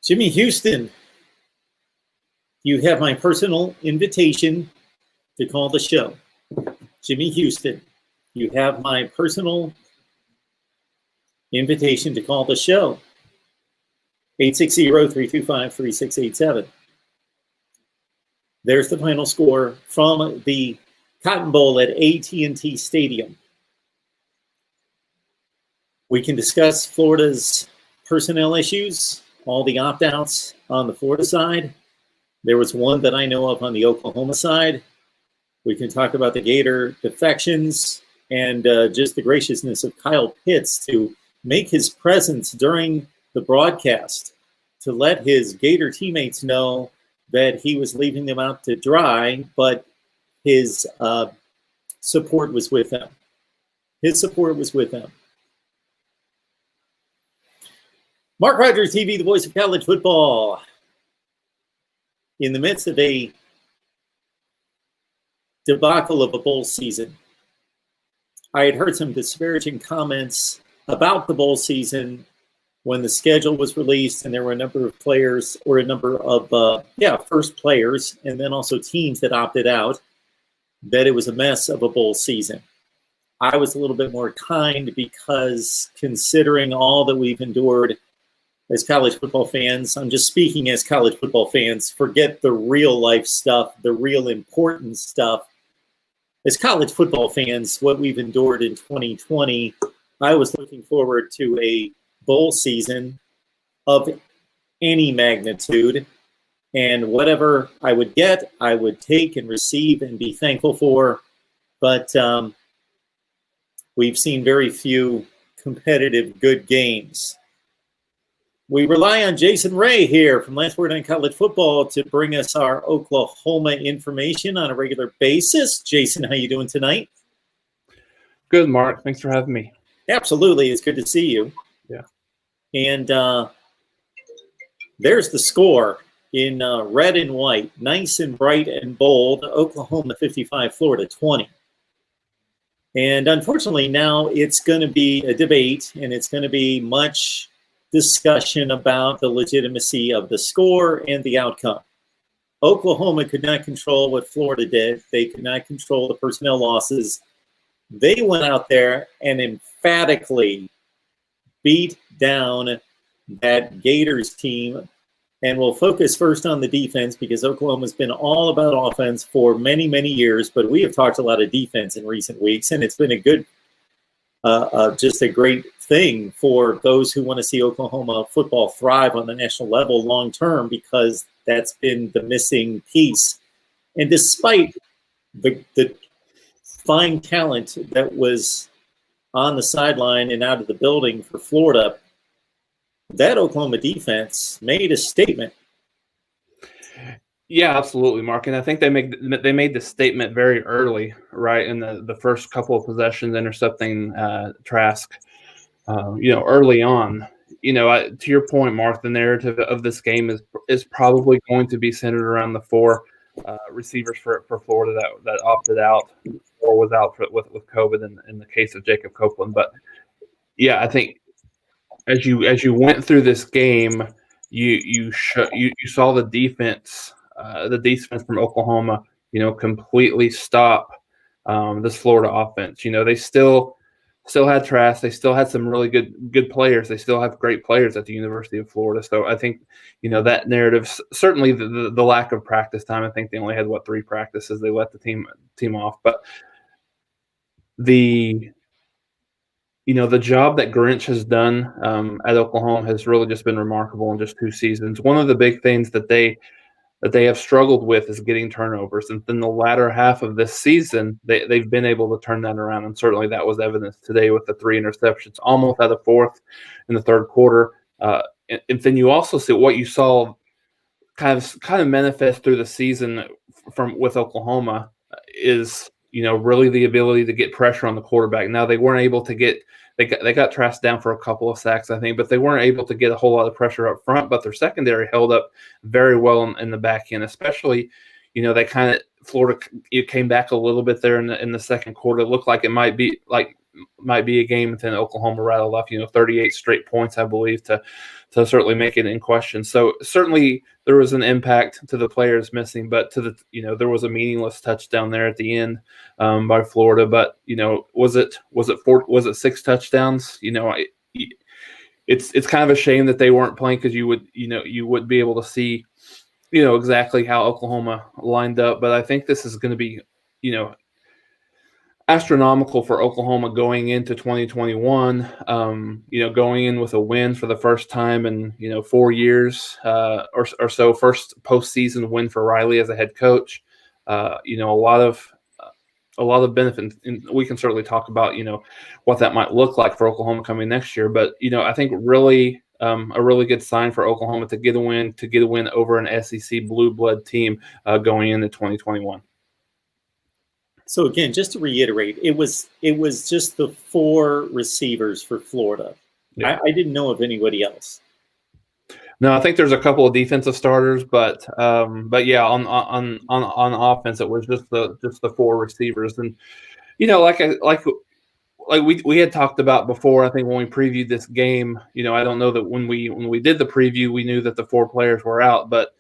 Jimmy Houston, you have my personal invitation to call the show. Jimmy Houston, you have my personal invitation to call the show. 860-325-3687. There's the final score from the Cotton Bowl at AT&T Stadium. We can discuss Florida's personnel issues, all the opt-outs on the Florida side. There was one that I know of on the Oklahoma side. We can talk about the Gator defections and just the graciousness of Kyle Pitts to make his presence during the broadcast to let his Gator teammates know that he was leaving them out to dry, but his support was with them. His support was with them. MarkRogersTV, the voice of college football. In the midst of a debacle of a bowl season, I had heard some disparaging comments about the bowl season when the schedule was released, and there were a number of players, or a number of first players, and then also teams that opted out, that it was a mess of a bowl season. I was a little bit more kind because considering all that we've endured as college football fans, I'm just speaking as college football fans, forget the real life stuff, the real important stuff. As college football fans, what we've endured in 2020, I was looking forward to a bowl season of any magnitude, and whatever I would get, I would take and receive and be thankful for. But we've seen very few competitive good games. We rely on Jason Ray here from Last Word on College Football to bring us our Oklahoma information on a regular basis. Jason, how you doing tonight? Good, Mark. Thanks for having me. Absolutely. It's good to see you. Yeah. And there's the score in red and white, nice and bright and bold. Oklahoma 55, Florida 20. And unfortunately, now it's going to be a debate, and it's going to be much discussion about the legitimacy of the score and the outcome. Oklahoma could not control what Florida did. They could not control the personnel losses. They went out there and emphatically beat down that Gators team. And we'll focus first on the defense because Oklahoma's been all about offense for many, many years. But we have talked a lot of defense in recent weeks, and it's been a good just a great thing for those who want to see Oklahoma football thrive on the national level long term, because that's been the missing piece. And despite the fine talent that was on the sideline and out of the building for Florida, that Oklahoma defense made a statement. Yeah, absolutely, Mark. And I think they made the statement very early, right, in the first couple of possessions, intercepting Trask, early on. To your point, Mark, the narrative of this game is probably going to be centered around the four receivers for Florida that opted out or was out with COVID in the case of Jacob Copeland. But, yeah, I think as you went through this game, you saw the defense. The defense from Oklahoma, completely stop this Florida offense. They still had Trask. They still had some really good players. They still have great players at the University of Florida. So I think, that narrative, certainly the lack of practice time. I think they only had 3 practices. They let the team off. But the job that Grinch has done at Oklahoma has really just been remarkable in just 2 seasons. One of the big things that they have struggled with is getting turnovers. And in the latter half of this season, they've been able to turn that around. And certainly that was evidence today with the 3 interceptions, almost at the 4th in the third quarter. And then you also see what you saw kind of manifest through the season with Oklahoma is, really the ability to get pressure on the quarterback. Now, they weren't able to get – they got Trask down for a couple of sacks, I think, but they weren't able to get a whole lot of pressure up front. But their secondary held up very well in the back end, especially, they Florida came back a little bit there in the second quarter. It looked like it might be like might be a game, and then Oklahoma rattled off 38 straight points, I believe, to certainly make it in question. So certainly there was an impact to the players missing, but there was a meaningless touchdown there at the end by Florida. But was it 6 touchdowns? It's kind of a shame that they weren't playing, because you would be able to see exactly how Oklahoma lined up. But I think this is going to be astronomical for Oklahoma going into 2021. Going in with a win for the first time in 4 years or so, first postseason win for Riley as a head coach. A lot of benefit, and we can certainly talk about what that might look like for Oklahoma coming next year. But I think really a really good sign for Oklahoma to get a win over an SEC blue blood team going into 2021. So again, just to reiterate, it was just the 4 receivers for Florida. Yeah. I didn't know of anybody else. No, I think there's a couple of defensive starters, but yeah, on offense, it was just the 4 receivers. And like we had talked about before, I think when we previewed this game, I don't know that when we did the preview, we knew that the 4 players were out, but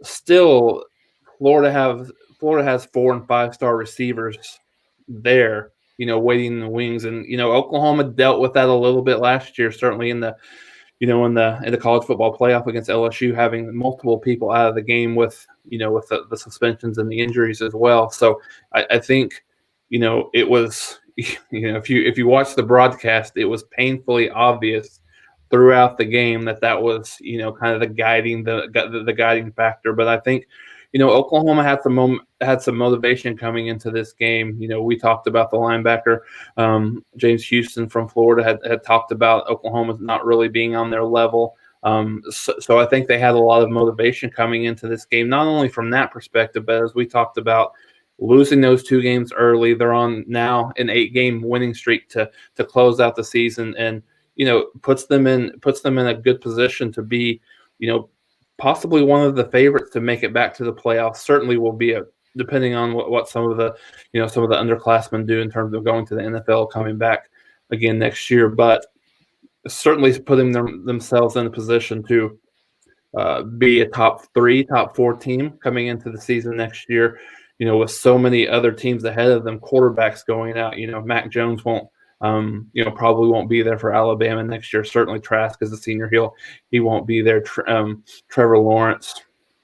still, Florida has 4 and 5-star receivers there, waiting in the wings. And Oklahoma dealt with that a little bit last year, certainly in the college football playoff against LSU, having multiple people out of the game with the suspensions and the injuries as well. So I think it was if you watch the broadcast, it was painfully obvious throughout the game that was kind of the guiding factor. But I think Oklahoma had some motivation coming into this game. We talked about the linebacker James Houston from Florida had talked about Oklahoma not really being on their level. So I think they had a lot of motivation coming into this game, not only from that perspective, but as we talked about, losing those 2 games early. They're on now an 8-game winning streak to close out the season, and puts them in a good position to be possibly one of the favorites to make it back to the playoffs. Certainly will be depending on what some of the underclassmen do in terms of going to the NFL, coming back again next year, but certainly putting themselves in a position to be a top 4 team coming into the season next year. With so many other teams ahead of them, quarterbacks going out. Mac Jones probably won't be there for Alabama next year. Certainly Trask is a senior. He won't be there. Trevor Lawrence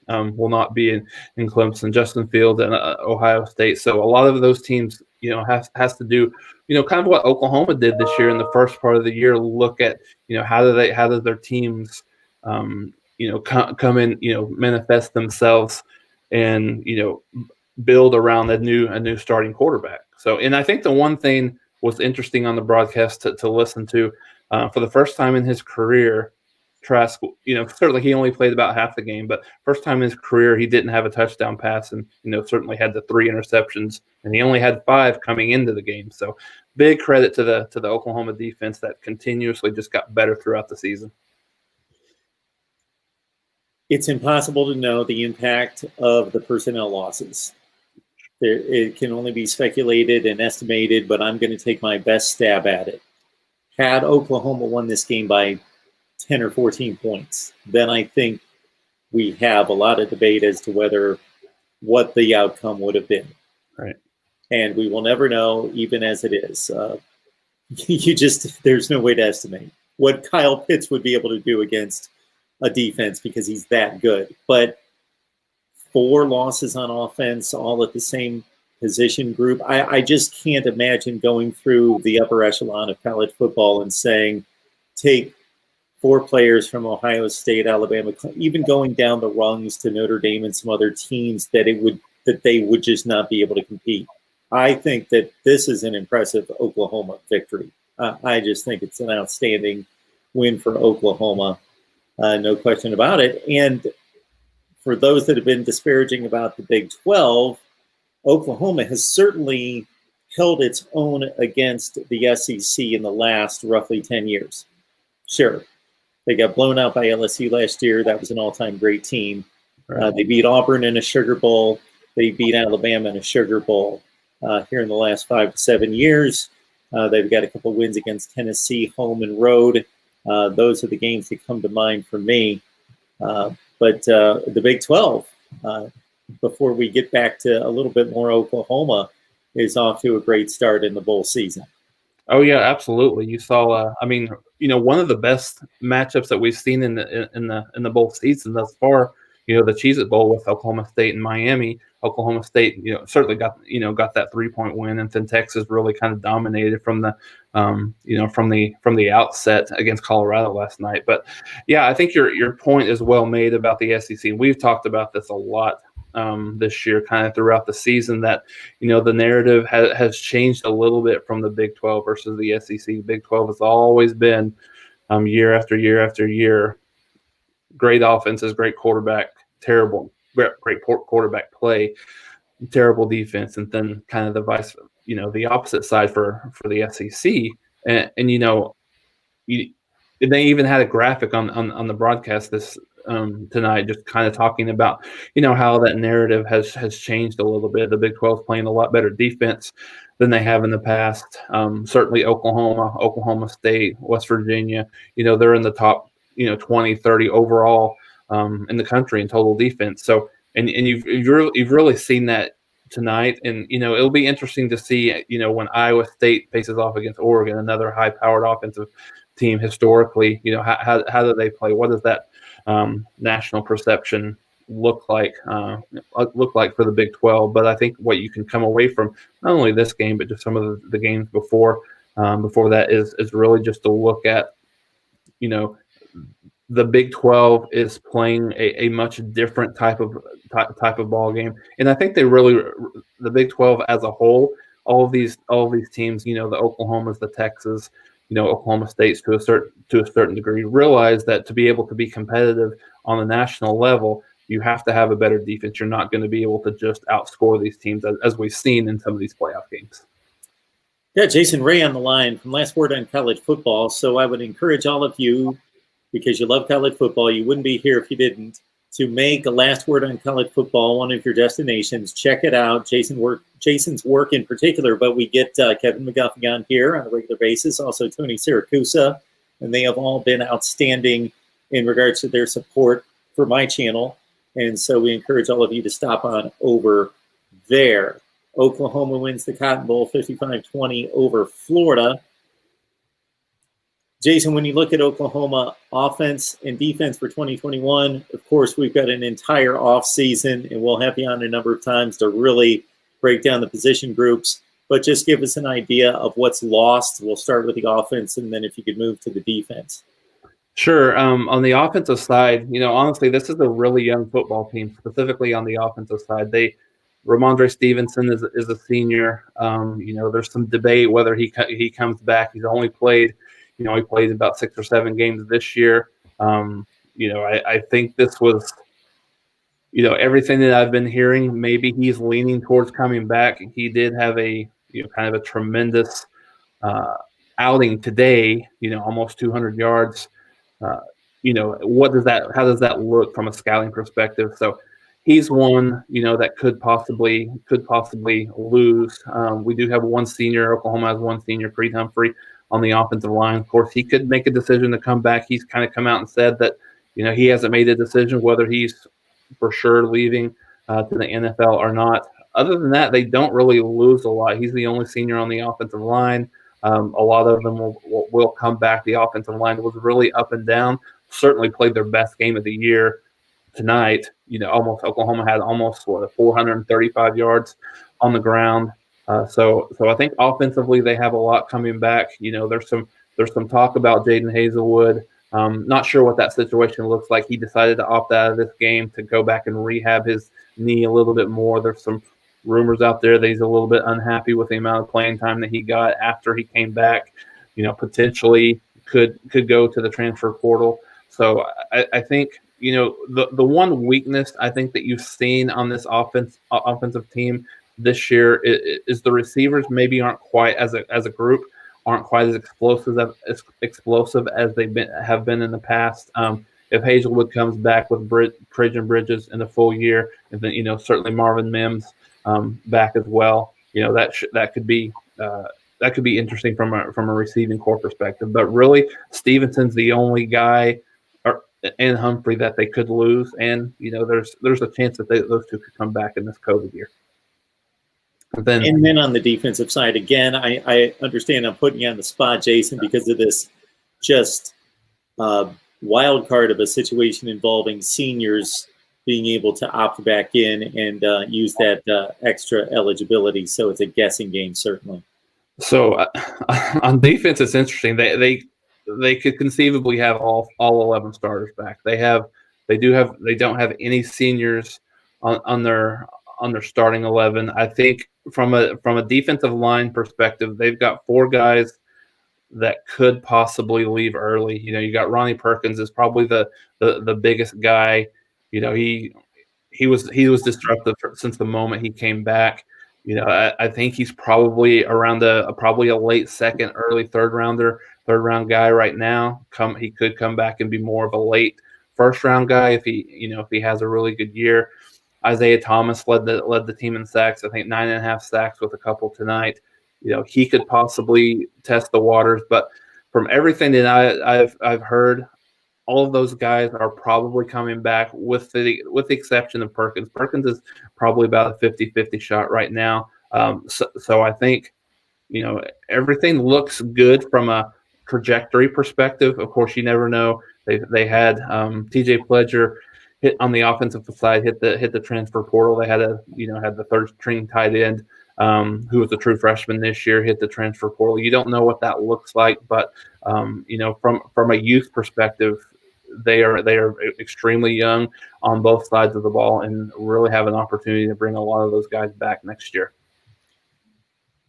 will not be in Clemson. Justin Fields and Ohio State. So a lot of those teams, has to do, kind of what Oklahoma did this year in the first part of the year. Look at, how do their teams, come in, manifest themselves, and build around a new starting quarterback. So, and I think the one thing was interesting on the broadcast to listen to, for the first time in his career, Trask, certainly he only played about half the game, but first time in his career, he didn't have a touchdown pass, and, certainly had the 3 interceptions, and he only had 5 coming into the game. So big credit to the Oklahoma defense that continuously just got better throughout the season. It's impossible to know the impact of the personnel losses. It can only be speculated and estimated, but I'm going to take my best stab at it. Had Oklahoma won this game by 10 or 14 points, then I think we have a lot of debate as to what the outcome would have been. Right. And we will never know, even as it is. There's no way to estimate what Kyle Pitts would be able to do against a defense, because he's that good. But 4 losses on offense, all at the same position group. I just can't imagine going through the upper echelon of college football and saying, take 4 players from Ohio State, Alabama, even going down the rungs to Notre Dame and some other teams, that they would just not be able to compete. I think that this is an impressive Oklahoma victory. I just think it's an outstanding win for Oklahoma. No question about it. And for those that have been disparaging about the Big 12, Oklahoma has certainly held its own against the SEC in the last roughly 10 years. Sure, they got blown out by LSU last year. That was an all-time great team. Right. They beat Auburn in a Sugar Bowl. They beat Alabama in a Sugar Bowl. Here in the last 5 to 7 years, They've got a couple wins against Tennessee, home and road. Those are the games that come to mind for me. But the Big 12, before we get back to a little bit more Oklahoma, is off to a great start in the bowl season. Oh yeah, absolutely. You saw, I mean, one of the best matchups that we've seen in the bowl season thus far. The Cheez-It Bowl with Oklahoma State and Miami. Oklahoma State, certainly got that 3-point win, and then Texas really kind of dominated from the, from the outset against Colorado last night. But yeah, I think your point is well made about the SEC. We've talked about this a lot this year, kind of throughout the season, that the narrative has changed a little bit from the Big 12 versus the SEC. Big 12 has always been year after year after year, great offenses, great quarterback, great quarterback play, terrible defense, and then kind of the opposite side for the SEC. And they even had a graphic on the broadcast this tonight, just kind of talking about how that narrative has changed a little bit. The Big 12 is playing a lot better defense than they have in the past. Certainly Oklahoma State, West Virginia, they're in the top 20, 30 overall in the country in total defense. So and you've really seen that tonight, and it'll be interesting to see when Iowa State faces off against Oregon, another high-powered offensive team historically. How do they play? What does that national perception look like for the Big 12? But I think what you can come away from not only this game but just some of the games before that is really just to look at the Big 12 is playing a much different type of ball game, and I think the Big 12 as a whole, all of these teams, the Oklahomas, the Texas, Oklahoma States to a certain degree, realize that to be able to be competitive on the national level, you have to have a better defense. You're not going to be able to just outscore these teams as we've seen in some of these playoff games. Yeah, Jason Ray on the line from Last Word on College Football. So I would encourage all of you, because you love college football, you wouldn't be here if you didn't, to make a Last Word on College Football one of your destinations. Check it out. Jason's work in particular, but we get Kevin McGuffey on here on a regular basis, also Tony Siracusa, and they have all been outstanding in regards to their support for my channel. And so we encourage all of you to stop on over there. Oklahoma wins the Cotton Bowl 55-20 over Florida. Jason, when you look at Oklahoma offense and defense for 2021, of course, we've got an entire offseason, and we'll have you on a number of times to really break down the position groups. But just give us an idea of what's lost. We'll start with the offense, and then if you could move to the defense. Sure. On the offensive side, honestly, this is a really young football team, specifically on the offensive side. Ramondre Stevenson is a senior. There's some debate whether he comes back. He's only played, he played about 6 or 7 games this year. I think this was, everything that I've been hearing, maybe he's leaning towards coming back. He did have a, kind of a tremendous outing today, almost 200 yards. How does that look from a scouting perspective? So he's one, that could possibly lose. We do have one senior. Oklahoma has one senior, Creed Humphrey, on the offensive line. Of course, he could make a decision to come back. He's kind of come out and said that, he hasn't made a decision whether he's for sure leaving to the NFL or not. Other than that, they don't really lose a lot. He's the only senior on the offensive line. A lot of them will come back. The offensive line was really up and down. Certainly played their best game of the year tonight. Oklahoma had almost 435 yards on the ground. So I think offensively they have a lot coming back. There's some talk about Jaden Hazelwood. Not sure what that situation looks like. He decided to opt out of this game to go back and rehab his knee a little bit more. There's some rumors out there that he's a little bit unhappy with the amount of playing time that he got after he came back. Potentially could go to the transfer portal. So I think the one weakness I think that you've seen on this offensive team this year is the receivers maybe aren't quite as a group aren't quite as explosive as have been in the past. If Hazelwood comes back with Trajan Bridges in the full year, and then certainly Marvin Mims back as well, that could be that could be interesting from a receiving core perspective. But really, Stevenson's the only guy, and Humphrey, that they could lose, and there's a chance that those two could come back in this COVID year. And then on the defensive side, again, I understand I'm putting you on the spot, Jason, because of this just wild card of a situation involving seniors being able to opt back in and use that extra eligibility. So it's a guessing game, certainly. So on defense, it's interesting. They could conceivably have all 11 starters back. They don't have any seniors on their starting 11. I think from a defensive line perspective, they've got 4 guys that could possibly leave early. You got Ronnie Perkins is probably the biggest guy. He was disruptive since the moment he came back. I think he's probably around probably a late second, early third round guy right now. He could come back and be more of a late first round guy if he has a really good year. Isaiah Thomas led the team in sacks. I think 9.5 sacks with a couple tonight. He could possibly test the waters, but from everything that I've heard, all of those guys are probably coming back with the exception of Perkins. Perkins is probably about a 50-50 shot right now. So I think, everything looks good from a trajectory perspective. Of course, you never know. They had TJ Pledger hit on the offensive side, hit the transfer portal. They had the third string tight end who was a true freshman this year, hit the transfer portal. You don't know what that looks like, but from a youth perspective, they are extremely young on both sides of the ball and really have an opportunity to bring a lot of those guys back next year.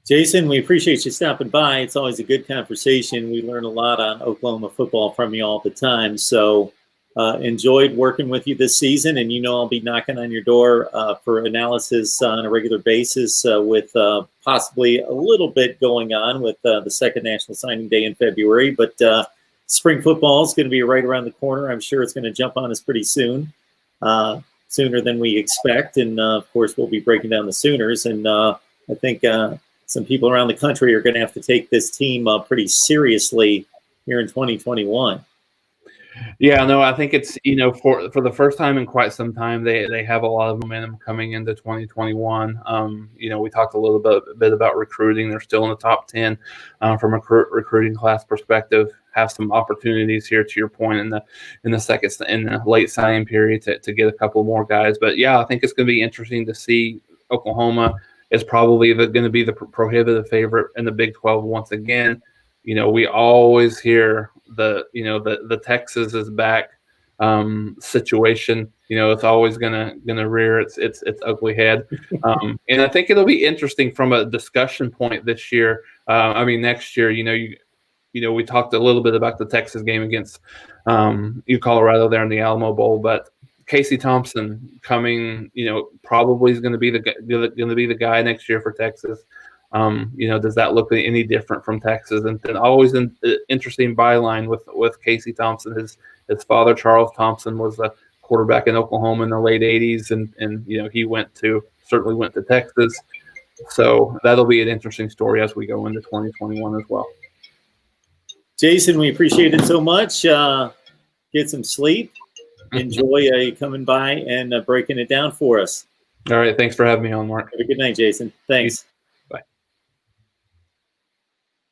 Jason, we appreciate you stopping by. It's always a good conversation. We learn a lot on Oklahoma football from you all the time. So enjoyed working with you this season, and I'll be knocking on your door for analysis on a regular basis with possibly a little bit going on with the second National Signing Day in February. But spring football is going to be right around the corner. I'm sure it's going to jump on us pretty soon, sooner than we expect. And, of course, we'll be breaking down the Sooners. And I think some people around the country are going to have to take this team pretty seriously here in 2021. Yeah, no, I think it's, for the first time in quite some time, they have a lot of momentum coming into 2021. We talked a little bit about recruiting. They're still in the top 10 from a recruiting class perspective. Have some opportunities here, to your point, in the late signing period to get a couple more guys. But yeah, I think it's going to be interesting to see. Oklahoma is probably going to be the prohibitive favorite in the Big 12 once again. We always hear the Texas is back situation. It's always gonna rear its ugly head, and I think it'll be interesting from a discussion point this year. Next year. We talked a little bit about the Texas game against Colorado there in the Alamo Bowl, but Casey Thompson coming, probably is going to be the guy next year for Texas. Does that look any different from Texas? And then always an interesting byline with Casey Thompson. His father, Charles Thompson, was a quarterback in Oklahoma in the late 80s, and he certainly went to Texas. So that'll be an interesting story as we go into 2021 as well. Jason, we appreciate it so much. Get some sleep. Enjoy you coming by and breaking it down for us. All right. Thanks for having me on, Mark. Have a good night, Jason. Thanks. Bye.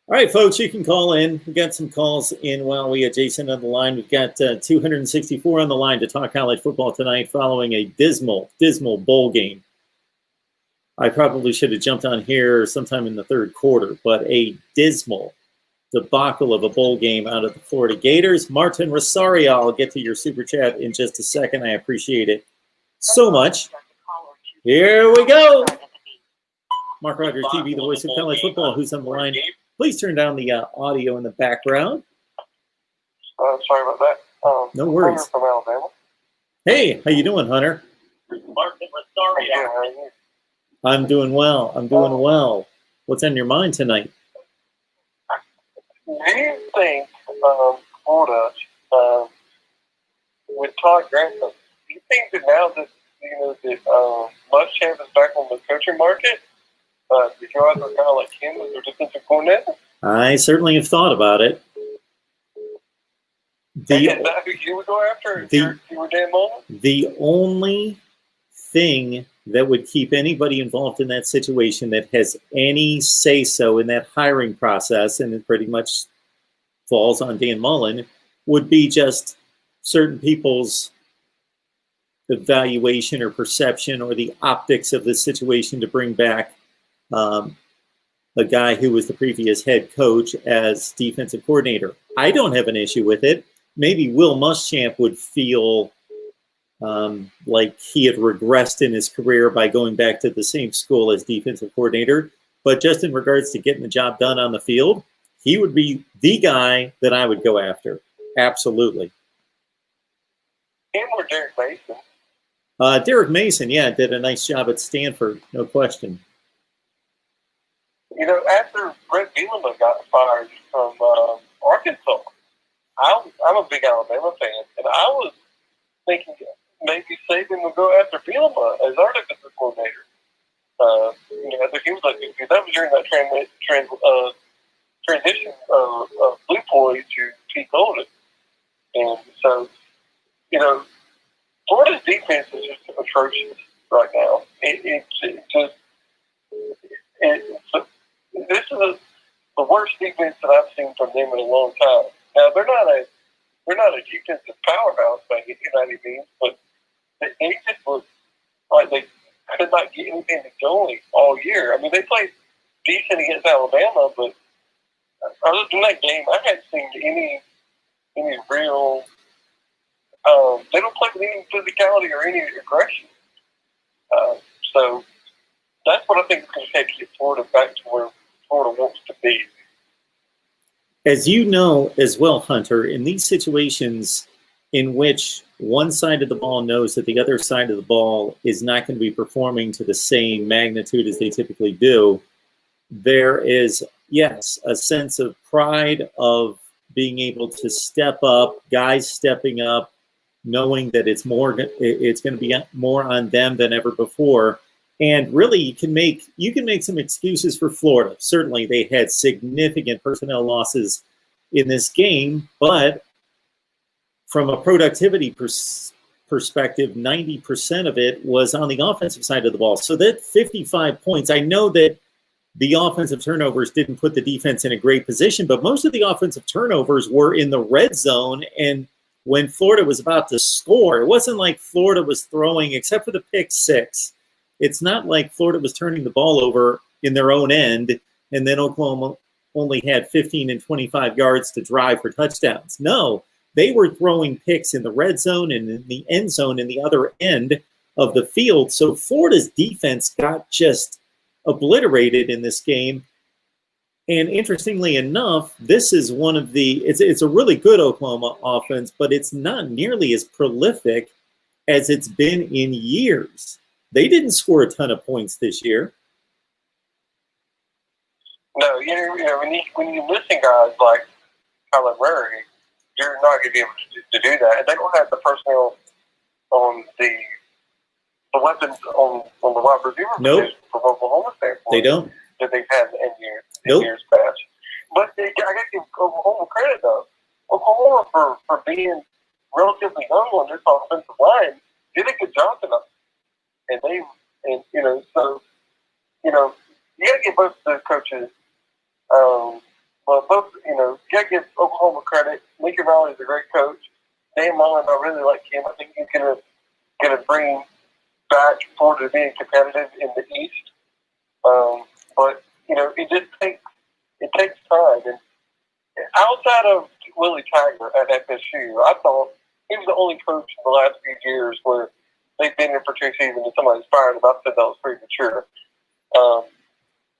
All right, folks, you can call in. We've got some calls in while we have Jason on the line. We've got 264 on the line to talk college football tonight following a dismal bowl game. I probably should have jumped on here sometime in the third quarter, but a dismal debacle of a bowl game out of the Florida Gators. Martin Rosario, I'll get to your super chat in just a second. I appreciate it so much. Here we go. Mark Rogers TV, the voice of college football. Who's on the line? Please turn down the audio in the background. Sorry about that. No worries. Hunter from Alabama. Hey, how you doing, Hunter? Martin Rosario. I'm doing well. What's on your mind tonight? Do you think Florida, with Todd Grantham, do you think that now that Muschamp is back on the coaching market, Did you rather a guy like him as your defensive coordinator? I certainly have thought about it. Is that who you would go after if you were Dan Mullen? The only thing that would keep anybody involved in that situation that has any say-so in that hiring process, and it pretty much falls on Dan Mullen, would be just certain people's evaluation or perception or the optics of the situation to bring back a guy who was the previous head coach as defensive coordinator. I don't have an issue with it. Maybe Will Muschamp would feel like he had regressed in his career by going back to the same school as defensive coordinator. But just in regards to getting the job done on the field, he would be the guy that I would go after. Absolutely. Him or Derek Mason? Derek Mason, yeah, did a nice job at Stanford, no question. You know, after Brett Bielema got fired from Arkansas, I'm a big Alabama fan, and I was thinking maybe Saban would go after Bielema as our defensive coordinator. You know, he was like, that was during that transition of Blue Boy to Pete Golden. And so, you know, Florida's defense is just atrocious right now. This is the worst defense that I've seen from them in a long time. Now they're not a defensive powerhouse by any means, but they just look like they could not get anything going all year. I mean, they played decent against Alabama, but other than that game, I hadn't seen any real. They don't play with any physicality or any aggression. So that's what I think is going to take to get Florida back to where Florida wants to be. As you know as well, Hunter, in these situations in which one side of the ball knows that the other side of the ball is not going to be performing to the same magnitude as they typically do, there is, yes, a sense of pride of being able to step up, guys stepping up, knowing that it's going to be more on them than ever before. And really, you can make some excuses for Florida. Certainly, they had significant personnel losses in this game, but from a productivity perspective, 90% of it was on the offensive side of the ball. So that 55 points, I know that the offensive turnovers didn't put the defense in a great position, but most of the offensive turnovers were in the red zone. And when Florida was about to score, it wasn't like Florida was throwing, except for the pick six. It's not like Florida was turning the ball over in their own end, and then Oklahoma only had 15 and 25 yards to drive for touchdowns. No, they were throwing picks in the red zone and in the end zone in the other end of the field. So Florida's defense got just obliterated in this game. And interestingly enough, this is one of it's a really good Oklahoma offense, but it's not nearly as prolific as it's been in years. They didn't score a ton of points this year. No, you know when you listen guys like Kyler Murray, you're not going to be able to do that. And they don't have the personnel on the weapons on the wide receiver position from Oklahoma standpoint. They don't. That they've had in years past. But I got to give Oklahoma credit though. Oklahoma for being relatively young on this offensive line did a good job tonight. And you know, so you know, you got to give both the coaches. You got to give Oklahoma credit. Lincoln Riley is a great coach. Dan Mullen, I really like him. I think he's gonna bring back Florida to being competitive in the East. But you know, it takes time. And outside of Willie Taggart at FSU, I thought he was the only coach in the last few years where they've been here for 2 seasons and somebody's fired him. I said that was premature.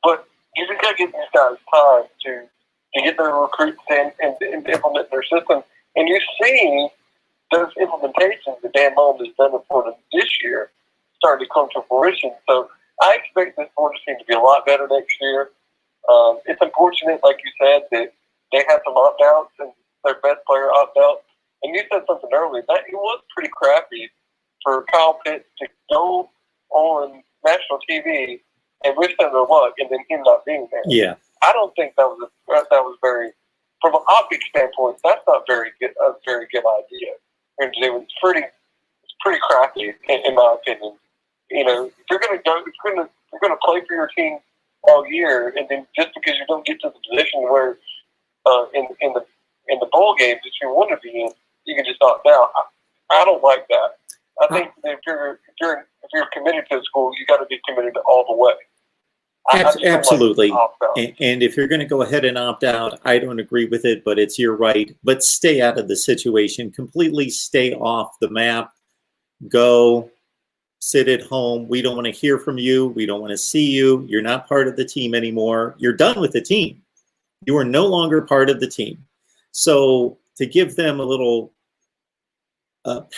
But you just got to give these guys time to get their recruits and implement their system. And you're seeing those implementations that Dan Mullen has done for them this year starting to come to fruition. So I expect this Florida team to be a lot better next year. It's unfortunate, like you said, that they had some opt-outs and their best player opt-out. And you said something earlier. That it was pretty crappy for Kyle Pitts to go on national TV and wish them the luck, and then him not being there. Yeah. I don't think that was very, from an optics standpoint, that's not a very good idea. And it was pretty crappy in my opinion. You know, if you're going to play for your team all year, and then just because you don't get to the position where in the bowl games that you want to be in, you can just opt out. I don't like that. I think that if you're committed to a school, you got to be committed all the way. Absolutely. And if you're going to go ahead and opt out, I don't agree with it, but it's your right. But stay out of the situation. Completely stay off the map. Go sit at home. We don't want to hear from you. We don't want to see you. You're not part of the team anymore. You're done with the team. You are no longer part of the team. So to give them a little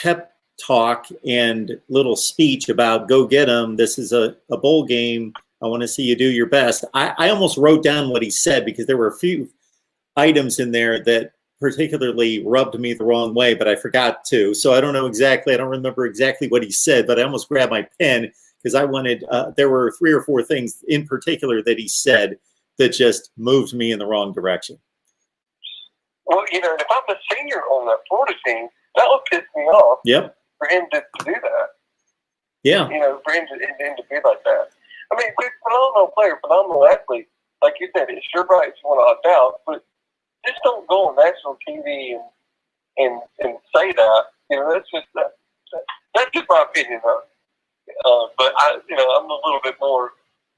pep talk and little speech about go get them, this is a bowl game, I want to see you do your best. I almost wrote down what he said because there were a few items in there that particularly rubbed me the wrong way, but I forgot to. So I don't remember exactly what he said, but I almost grabbed my pen because I wanted, there were 3 or 4 things in particular that he said that just moved me in the wrong direction. Well, you know, if I'm a senior on that Florida team, that would piss me off. Yep. For him to do that. Yeah. You know, for him to be like that. I mean, phenomenal player, phenomenal athlete. Like you said, it's your right if you want to opt out, but just don't go on national TV and say that. You know, that's just my opinion of it. But I'm a little bit more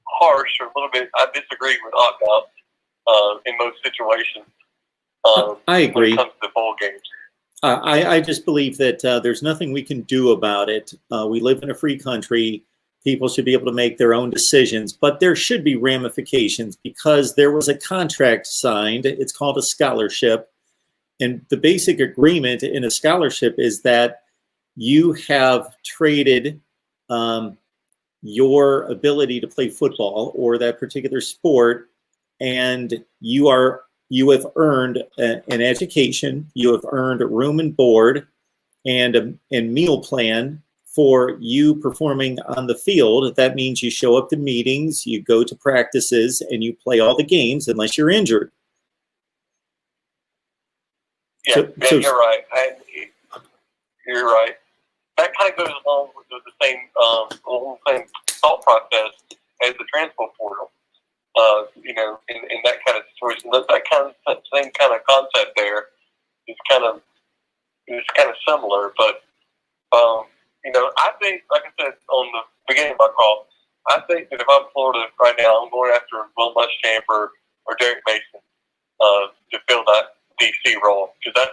harsh, or a little bit. I disagree with opt out in most situations. I agree. When it comes to bowl games. I just believe that there's nothing we can do about it. We live in a free country. People should be able to make their own decisions, but there should be ramifications because there was a contract signed. It's called a scholarship. And the basic agreement in a scholarship is that you have traded your ability to play football or that particular sport, and you have earned an education, you have earned a room and board and meal plan for you performing on the field. That means you show up to meetings, you go to practices, and you play all the games unless you're injured. Yeah, you're right. You're right. That kind of goes along with the same thought process as the transfer portal. You know, in that kind of situation, that same kind of concept there is kind of similar. But you know, I think, like I said on the beginning of my call, I think that if I'm Florida right now, I'm going after Will Muschamp or Derek Mason to fill that DC role, because I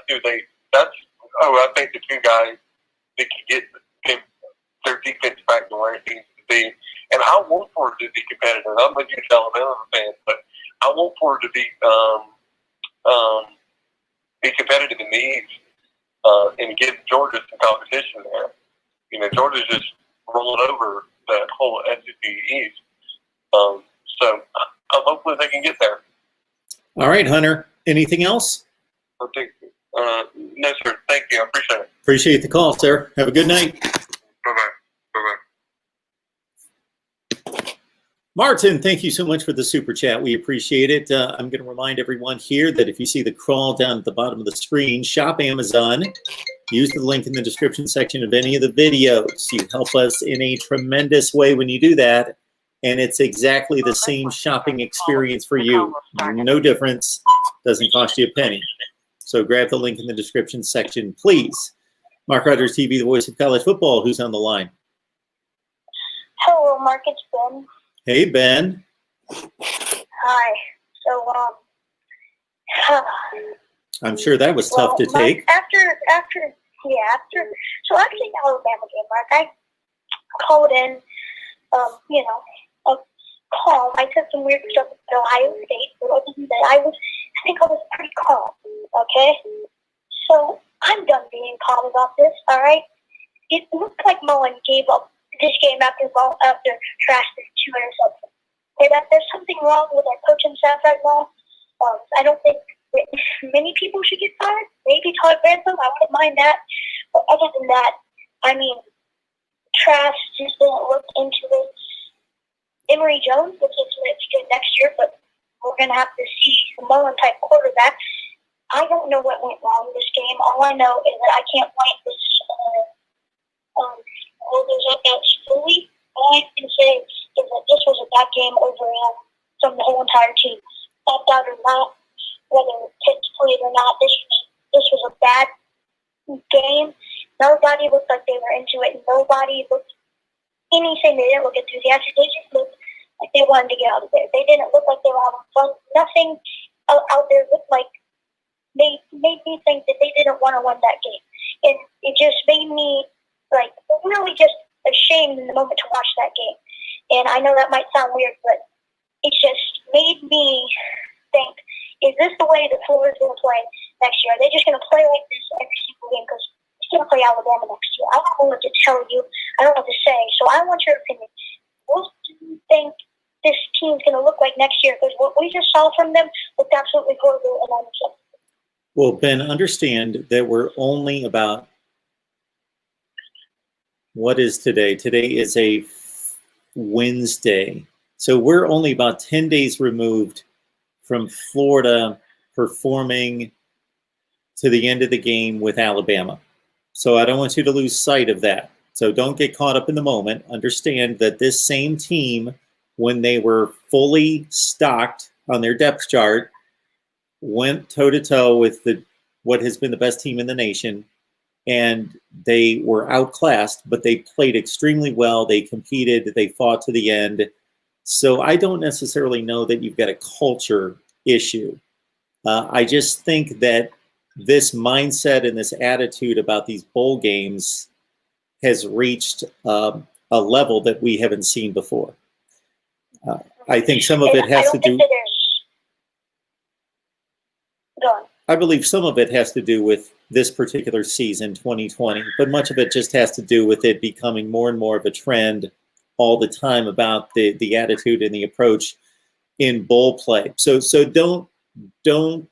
think the 2 guys that can get their defense back to where it needs to be. And I want Florida to be competitive. I'm a huge Alabama fan, but I want Florida to be competitive in the East and give Georgia some competition there. You know, Georgia's just rolling over that whole SEC East. So hopefully they can get there. All right, Hunter. Anything else? No, sir. Thank you. I appreciate it. Appreciate the call, sir. Have a good night. Bye-bye. Bye-bye. Martin, thank you so much for the super chat. We appreciate it. I'm going to remind everyone here that if you see the crawl down at the bottom of the screen, shop Amazon. Use the link in the description section of any of the videos. You help us in a tremendous way when you do that. And it's exactly the same shopping experience for you. No difference. Doesn't cost you a penny. So grab the link in the description section, please. MarkRogersTV, the voice of college football. Who's on the line? Hello, Mark. It's Ben. Hey, Ben. Hi. So, I'm sure that was tough to take. After the Alabama game, Mark, I called in, calm. I said some weird stuff at Ohio State, but other than that, I think I was pretty calm, okay? So, I'm done being calm about this, all right? It looked like Mullen gave up this game after Trask is 2 interceptions. Okay, there's something wrong with our coaching staff right now. I don't think many people should get fired. Maybe Todd Grantham, I wouldn't mind that. But other than that, I mean, Trask just didn't look into it. Emory Jones, which is going to be good next year, but we're going to have to see the Mullen-type quarterback. I don't know what went wrong in this game. All I know is that I can't point this holders up at fully. All I can say is that this was a bad game overall from the whole entire team. Opt out or not, whether Pitts played or not, this was a bad game. Nobody looked like they were into it. Nobody looked anything. They didn't look enthusiastic. They just looked like they wanted to get out of there. They didn't look like they were having fun. Nothing out there looked like made me think that they didn't want to win that game. And it just made me really just ashamed in the moment to watch that game. And I know that might sound weird, but it just made me think, is this the way that Florida's going to play next year? Are they just going to play like this every single game? Because it's going to play Alabama next year. I don't know what to tell you. I don't know what to say. So I want your opinion. What do you think this team's going to look like next year? Because what we just saw from them looked absolutely horrible and unacceptable. Well, Ben, understand that we're only about, what is today? Today is a Wednesday. So we're only about 10 days removed from Florida performing to the end of the game with Alabama. So I don't want you to lose sight of that. So don't get caught up in the moment. Understand that this same team, when they were fully stocked on their depth chart, went toe-to-toe with what has been the best team in the nation, and they were outclassed, but they played extremely well. They competed. They fought to the end. So I don't necessarily know that you've got a culture issue. I just think that this mindset and this attitude about these bowl games has reached a level that we haven't seen before. I think some of it has to do... I believe some of it has to do with this particular season, 2020, but much of it just has to do with it becoming more and more of a trend all the time about the attitude and the approach in bowl play. So don't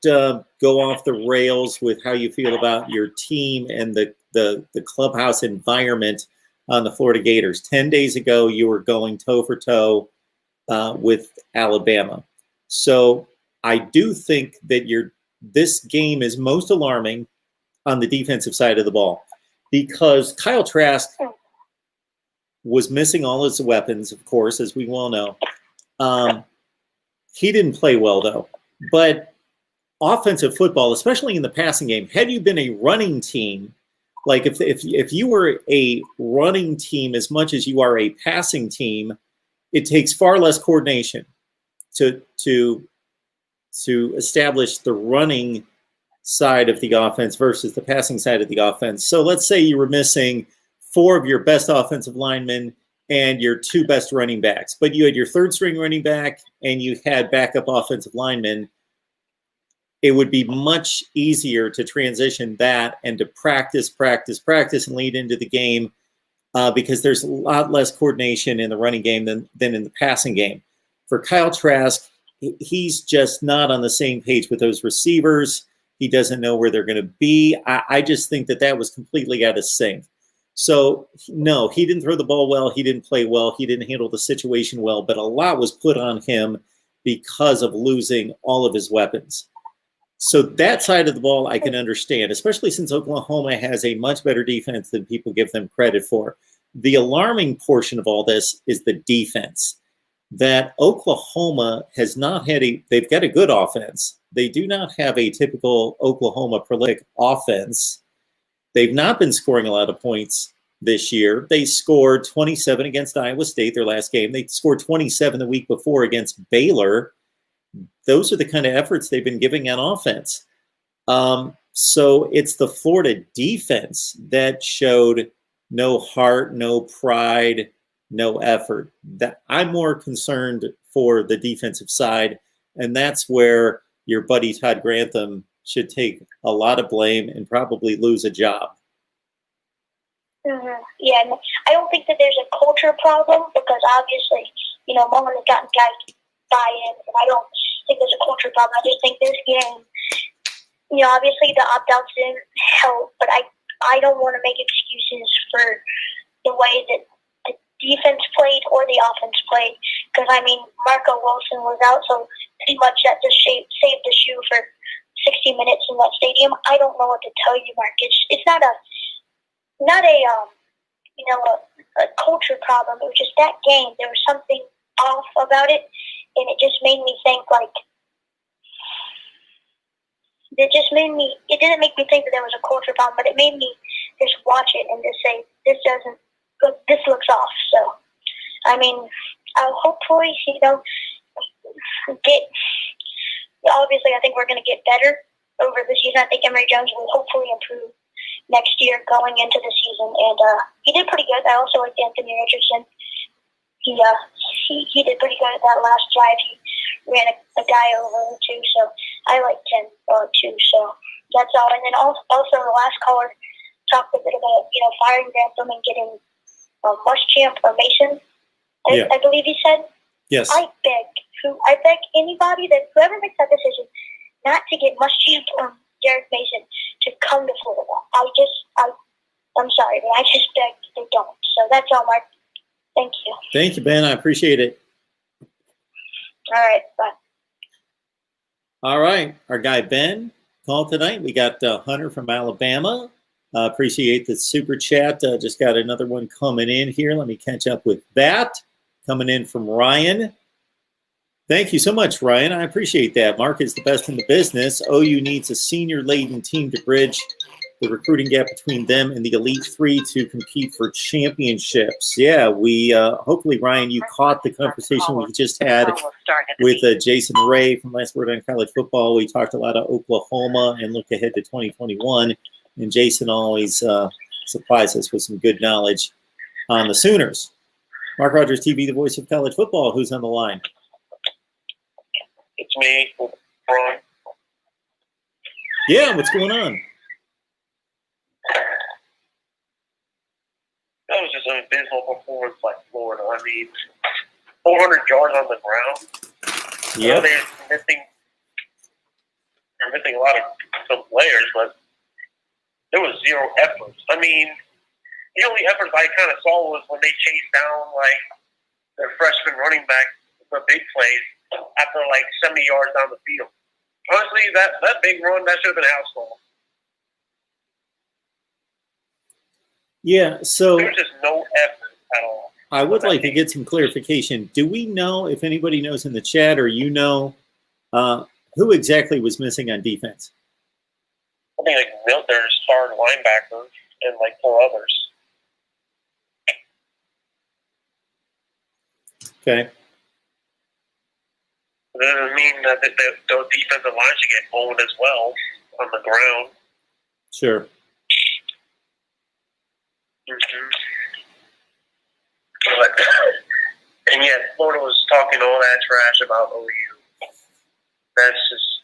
go off the rails with how you feel about your team and the clubhouse environment on the Florida Gators. 10 days ago, you were going toe for toe with Alabama. So I do think that this game is most alarming on the defensive side of the ball because Kyle Trask was missing all his weapons, of course, as we well know. He didn't play well, though. But offensive football, especially in the passing game, had you been a running team, like if you were a running team as much as you are a passing team, it takes far less coordination to establish the running side of the offense versus the passing side of the offense. So let's say you were missing 4 of your best offensive linemen and your 2 best running backs, but you had your 3rd string running back and you had backup offensive linemen. It would be much easier to transition that and to practice and lead into the game because there's a lot less coordination in the running game than in the passing game. For Kyle Trask, he's just not on the same page with those receivers. He doesn't know where they're going to be. I just think that was completely out of sync. So, no, he didn't throw the ball well. He didn't play well. He didn't handle the situation well. But a lot was put on him because of losing all of his weapons. So that side of the ball I can understand, especially since Oklahoma has a much better defense than people give them credit for. The alarming portion of all this is the defense. That Oklahoma has not had they've got a good offense. They do not have a typical Oklahoma prolific offense. They've not been scoring a lot of points this year. They scored 27 against Iowa State, their last game. They scored 27 the week before against Baylor. Those are the kind of efforts they've been giving on offense. So it's the Florida defense that showed no heart, no pride, no effort. That I'm more concerned for the defensive side, and that's where your buddy Todd Grantham should take a lot of blame and probably lose a job. Mm-hmm. Yeah, I don't think that there's a culture problem because obviously, Mullen has gotten guys buy-in, and I don't think there's a culture problem. I just think this game, obviously the opt-outs didn't help, but I don't want to make excuses for the way that defense played or the offense played Because, I mean, Marco Wilson was out, so pretty much that just saved the shoe for 60 minutes in that stadium. I don't know what to tell you, Mark. It's not a culture problem. It was just that game. There was something off about it, and it just made me think, like, it didn't make me think that there was a culture problem, but it made me just watch it and just say, this looks off. So, I mean, I'll hopefully, obviously I think we're going to get better over the season. I think Emory Jones will hopefully improve next year going into the season, and he did pretty good. I also liked Anthony Richardson. He did pretty good at that last drive. He ran a guy over too, so I liked him too. So that's all. And then also the last caller talked a bit about firing Grantham and getting Muschamp or Mason. I believe he said. Yes. I beg anybody whoever makes that decision not to get Muschamp or Derek Mason to come to Florida. I'm sorry, but I just beg they don't. So that's all, Mark. Thank you. Thank you, Ben. I appreciate it. All right, bye. All right, our guy Ben called tonight. We got Hunter from Alabama. Appreciate the super chat. Just got another one coming in here. Let me catch up with that. Coming in from Ryan. Thank you so much, Ryan. I appreciate that. Mark is the best in the business. OU needs a senior-laden team to bridge the recruiting gap between them and the Elite Three to compete for championships. Yeah, we hopefully, Ryan, you caught the conversation we just had with Jason Ray from Last Word on College Football. We talked a lot of Oklahoma and look ahead to 2021. And Jason always supplies us with some good knowledge on the Sooners. Mark Rogers TV, the voice of college football. Who's on the line? It's me, Ron. Yeah, what's going on? That was just an abysmal performance by Florida. I mean, 400 yards on the ground. Yeah. They're missing a lot of some players, but there was zero effort. I mean, the only efforts I kind of saw was when they chased down, like, their freshman running back for big plays after, like, 70 yards down the field. Honestly, that big run, that should have been a house call. Yeah, so there was just no effort at all. I would like to get some clarification. Do we know, if anybody knows in the chat or who exactly was missing on defense? I think, like, Milner started linebacker and, like, 4 others. Okay. That doesn't mean that the defensive line should get owned as well on the ground. Sure. Mm-hmm. But, and yet Florida was talking all that trash about OU. That's just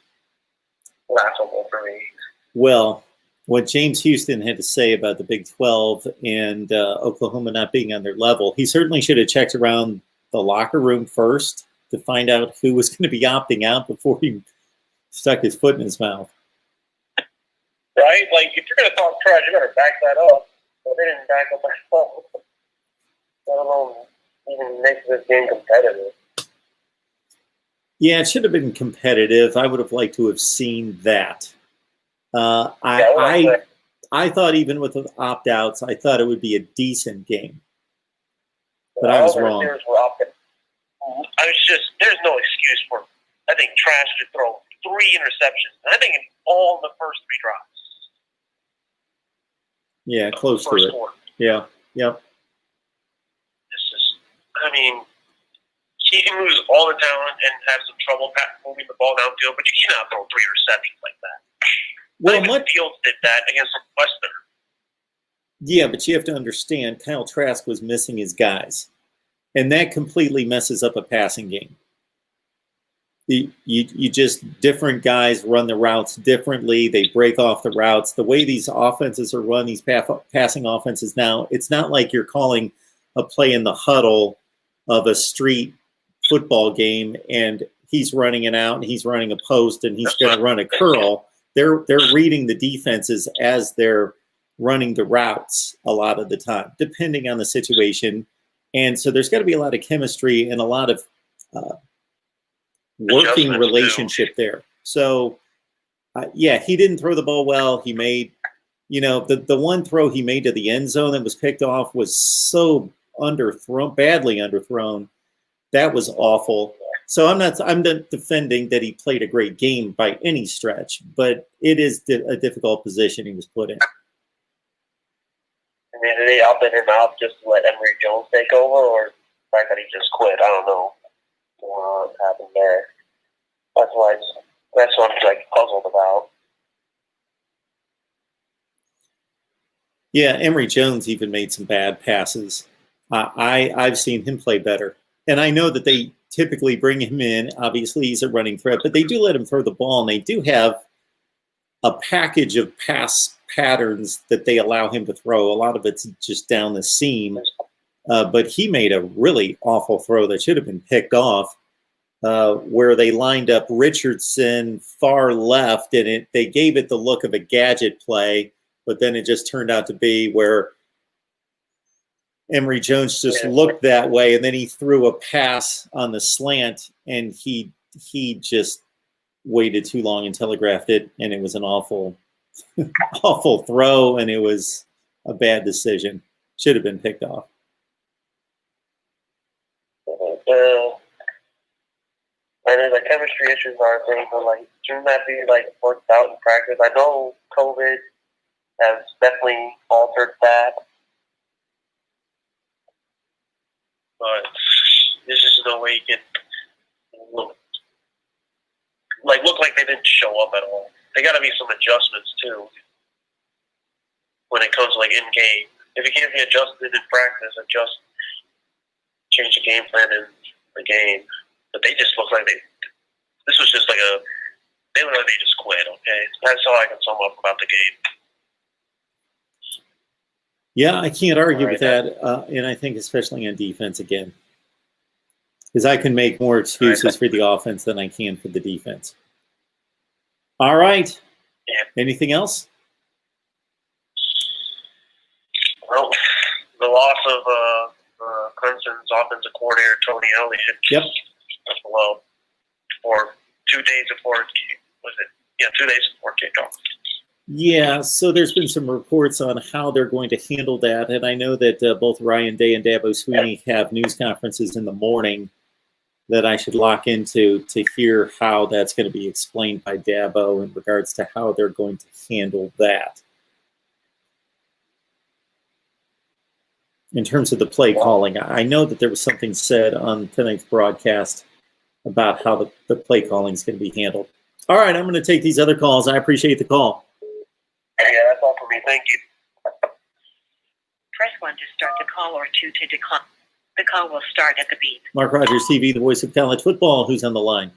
laughable for me. Well, what James Houston had to say about the Big 12 and Oklahoma not being on their level, he certainly should have checked around the locker room first to find out who was going to be opting out before he stuck his foot in his mouth. Right? Like, if you're going to talk trash, you better back that up. But they didn't back up at all. Let alone even make this game competitive. Yeah, it should have been competitive. I would have liked to have seen that. I thought even with the opt-outs, I thought it would be a decent game. But I was wrong. There's no excuse for, I think, Trash to throw 3 interceptions. And I think in all the first 3 drives. Yeah, close to it. Quarter. Yeah, yep. I mean, he can lose all the talent and have some trouble moving the ball downfield, but you cannot throw 3 interceptions like that. Well, Fields did that against Western. Yeah, but you have to understand, Kyle Trask was missing his guys, and that completely messes up a passing game. You just, different guys run the routes differently. They break off the routes. The way these offenses are run, these passing offenses now, it's not like you're calling a play in the huddle of a street football game and he's running it out and he's running a post and he's going to run a curl. They're reading the defenses as they're running the routes a lot of the time, depending on the situation. And so there's got to be a lot of chemistry and a lot of working relationship there. So, yeah, he didn't throw the ball well. He made, the one throw he made to the end zone that was picked off was so badly underthrown. That was awful. So I'm not defending that he played a great game by any stretch, but it is a difficult position he was put in. I mean, did they up him out just to let Emory Jones take over, or the fact that he just quit? I don't know what happened there. That's what I'm like puzzled about. Yeah, Emory Jones even made some bad passes. I've seen him play better, and I know that they typically bring him in. Obviously, he's a running threat, but they do let him throw the ball, and they do have a package of pass patterns that they allow him to throw. A lot of it's just down the seam, but he made a really awful throw that should have been picked off, where they lined up Richardson far left, and they gave it the look of a gadget play, but then it just turned out to be where Emory Jones just looked that way, and then he threw a pass on the slant, and he just waited too long and telegraphed it, and it was an awful throw, and it was a bad decision. Should have been picked off. And there's like chemistry issues are things, but like shouldn't that be like worked out in practice? I know COVID has definitely altered that. But there's just no way you can look like they didn't show up at all. There got to be some adjustments too when it comes to like in game. If you can't be adjusted in practice, change the game plan in the game. But they just look like this was just like they look like they just quit. Okay, that's all I can sum up about the game. Yeah, I can't argue with that, and I think especially on defense again, because I can make more excuses for the offense than I can for the defense. All right. Yeah. Anything else? Well, the loss of Clemson's offensive coordinator Tony Elliott. Yep. Well, for 2 days before was it? Yeah, 2 days before kickoff. Yeah, so there's been some reports on how they're going to handle that, and I know that both Ryan Day and Dabo Sweeney have news conferences in the morning that I should lock into to hear how that's going to be explained by Dabo in regards to how they're going to handle that. In terms of the play calling, I know that there was something said on tonight's broadcast about how the play calling is going to be handled. All right, I'm going to take these other calls. I appreciate the call. Yeah, that's all for me. Thank you. Press 1 to start the call or 2 to decline. The call will start at the beep. MarkRogersTV, the voice of college football. Who's on the line?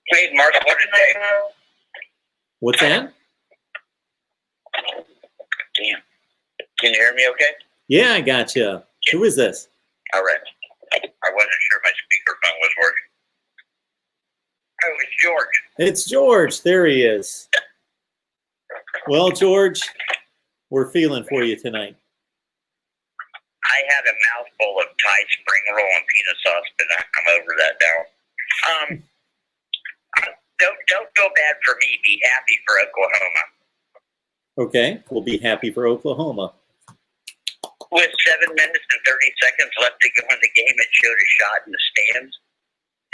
Hey, Mark, what is that? What's that? Damn. Can you hear me okay? Yeah, I gotcha. Who is this? All right. I wasn't sure my speakerphone was working. Oh, it's George. It's George. There he is. Well, George, we're feeling for you tonight. I had a mouthful of Thai spring roll and peanut sauce, but I'm over that now. Don't go bad for me. Be happy for Oklahoma. Okay, we'll be happy for Oklahoma. With 7 minutes and 30 seconds left to go in the game, it showed a shot in the stands.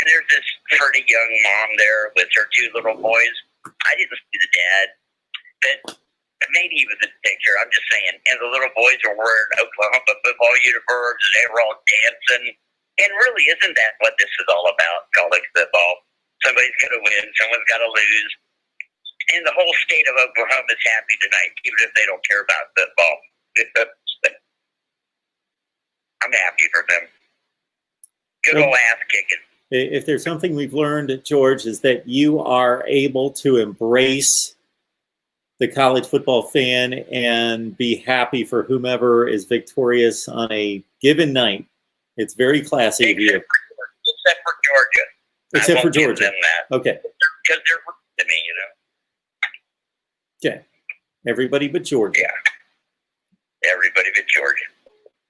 And there's this pretty young mom there with her 2 little boys. I didn't see the dad, but maybe he was in the picture. I'm just saying. And the little boys were wearing Oklahoma football uniforms, and they were all dancing. And really, isn't that what this is all about, college football? Somebody's going to win, someone's got to lose. And the whole state of Oklahoma is happy tonight, even if they don't care about football. I'm happy for them. Good old ass kicking. If there's something we've learned, George, is that you are able to embrace the college football fan and be happy for whomever is victorious on a given night. It's very classy of you. Except for Georgia. Except for Georgia. Give them that. Okay. Because they're rude to me, Okay. Everybody but Georgia. Yeah. Everybody but Georgia.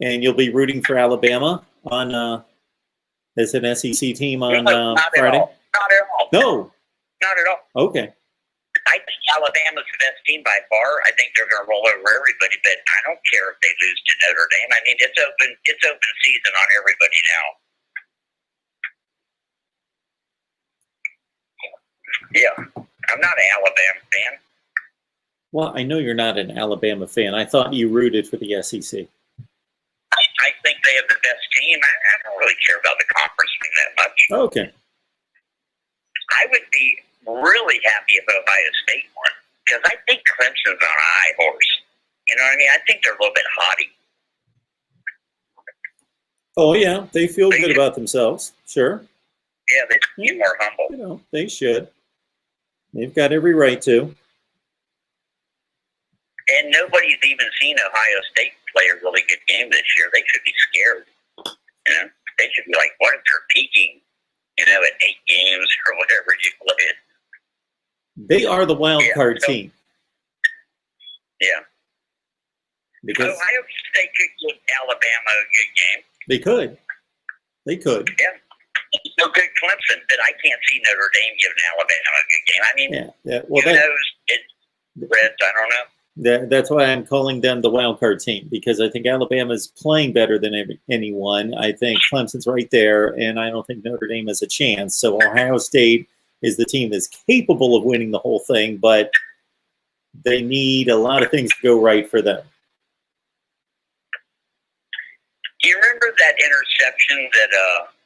And you'll be rooting for Alabama on as an SEC team on Not Friday? at all. Not at all. No. Not at all. Okay. I think Alabama's the best team by far. I think they're going to roll over everybody, but I don't care if they lose to Notre Dame. I mean, it's open season on everybody now. Yeah, I'm not an Alabama fan. Well, I know you're not an Alabama fan. I thought you rooted for the SEC. I think they have the best team. I don't really care about the conference thing that much. Okay. I would be really happy if Ohio State won because I think Clemson's on a high horse. You know what I mean? I think they're a little bit haughty. Oh, yeah. They feel good about themselves. Sure. Yeah, they should be more humble. You know, they should. They've got every right to. And nobody's even seen Ohio State play a really good game this year. They should be scared. You know, they should be like, what if they're peaking, you know, at 8 games or whatever you played. They are the wild card team. Yeah. Because Ohio State could give Alabama a good game. they could. They could. Yeah. So good Clemson, but I can't see Notre Dame giving Alabama a good game. I mean, Yeah. Well, who knows? It's Reds, I don't know. that's why I'm calling them the wild card team, because I think Alabama's playing better than anyone. I think Clemson's right there, and I don't think Notre Dame has a chance. So Ohio State is the team that's capable of winning the whole thing, but they need a lot of things to go right for them. Do you remember that interception that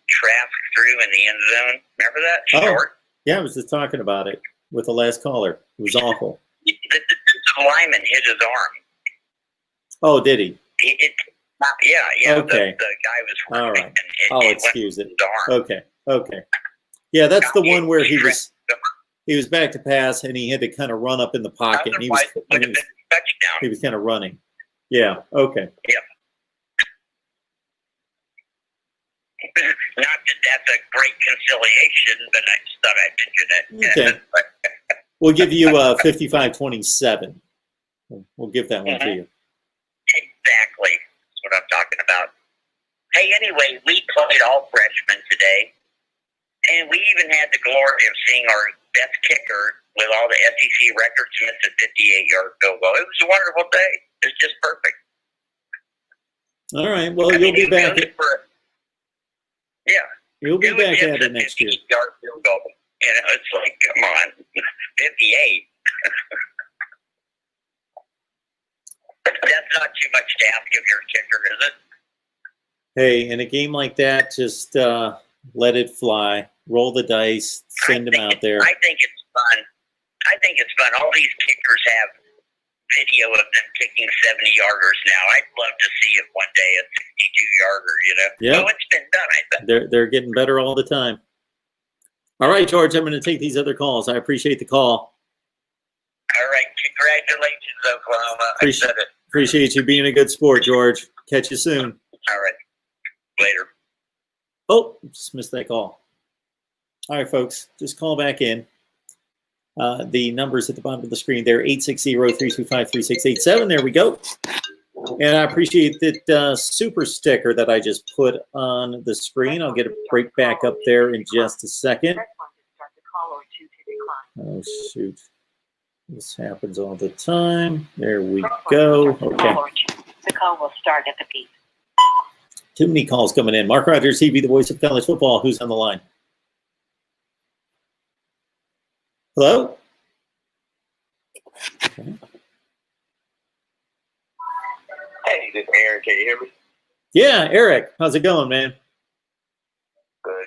Trask threw in the end zone? Remember that? Short? Yeah, I was just talking about it with the last caller. It was awful. The defensive lineman hit his arm. Oh, did he? Yeah. Okay. The guy was All running, right. and I'll it excuse went it. his arm. Okay. Yeah, that's the one where he was back to pass, and he had to kind of run up in the pocket. And he was kind of running. Yeah. Okay. Yeah. Not that that's a great conciliation, but I just thought I'd mention it. Okay. We'll give you 55-27. We'll give that one to you. Exactly. That's what I'm talking about. Hey, anyway, we played all freshmen today, and we even had the glory of seeing our best kicker with all the SEC records miss a 58-yard field goal. It was a wonderful day. It was just perfect. All right. Well, you'll be back. Yeah. You'll be back at it next year. 58-yard field goal. You know, it's like, come on, 58. That's not too much to ask of your kicker, is it? Hey, in a game like that, just let it fly. Roll the dice. Send them out there. I think it's fun. All these kickers have video of them kicking 70-yarders now. I'd love to see it one day, a 62-yarder, you know? Yeah. Well, it's been done, I think. They're getting better all the time. All right, George, I'm going to take these other calls. I appreciate the call. All right. Congratulations, Oklahoma. I said it. Appreciate you being a good sport, George. Catch you soon. All right. Later. Oh, just missed that call. All right, folks, just call back in. The numbers at the bottom of the screen there, 860-325-3687. There we go. And I appreciate that super sticker that I just put on the screen. I'll get it right back up there in just a second. Oh, shoot. This happens all the time. There we go. Okay. The call will start at the beep. Too many calls coming in. Mark Rogers TV, the voice of college football. Who's on the line? Hello? Okay. Hey, this is Aaron. Can you hear me? Yeah, Eric. How's it going, man? Good.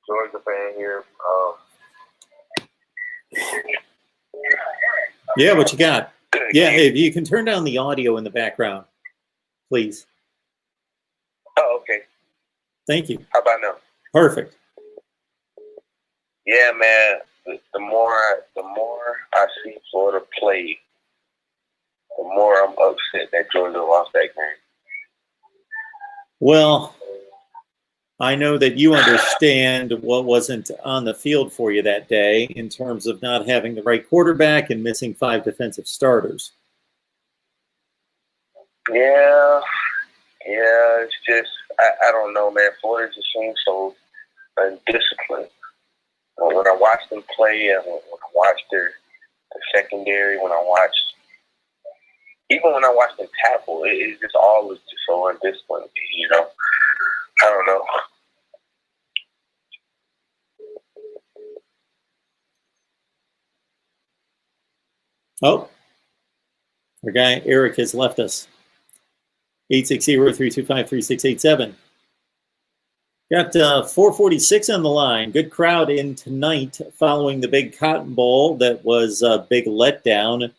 Georgia fan here. Yeah, what you got? Good Yeah, game. if you can turn down the audio in the background, please. Oh, okay. Thank you. How about now? Perfect. Yeah, man. The more I see Florida play, the more I'm upset that Georgia lost that game. Well, I know that you understand what wasn't on the field for you that day in terms of not having the right quarterback and missing 5 defensive starters. Yeah, Yeah, it's just I don't know, man. Florida just seems so undisciplined. When I watch them play, and when I watch their secondary, even when I watch them tackle, it's just all is just so undisciplined. You know, I don't know. Oh, our guy Eric has left us. 860-325-3687. Got 446 on the line. Good crowd in tonight following the big Cotton Bowl. That was a big letdown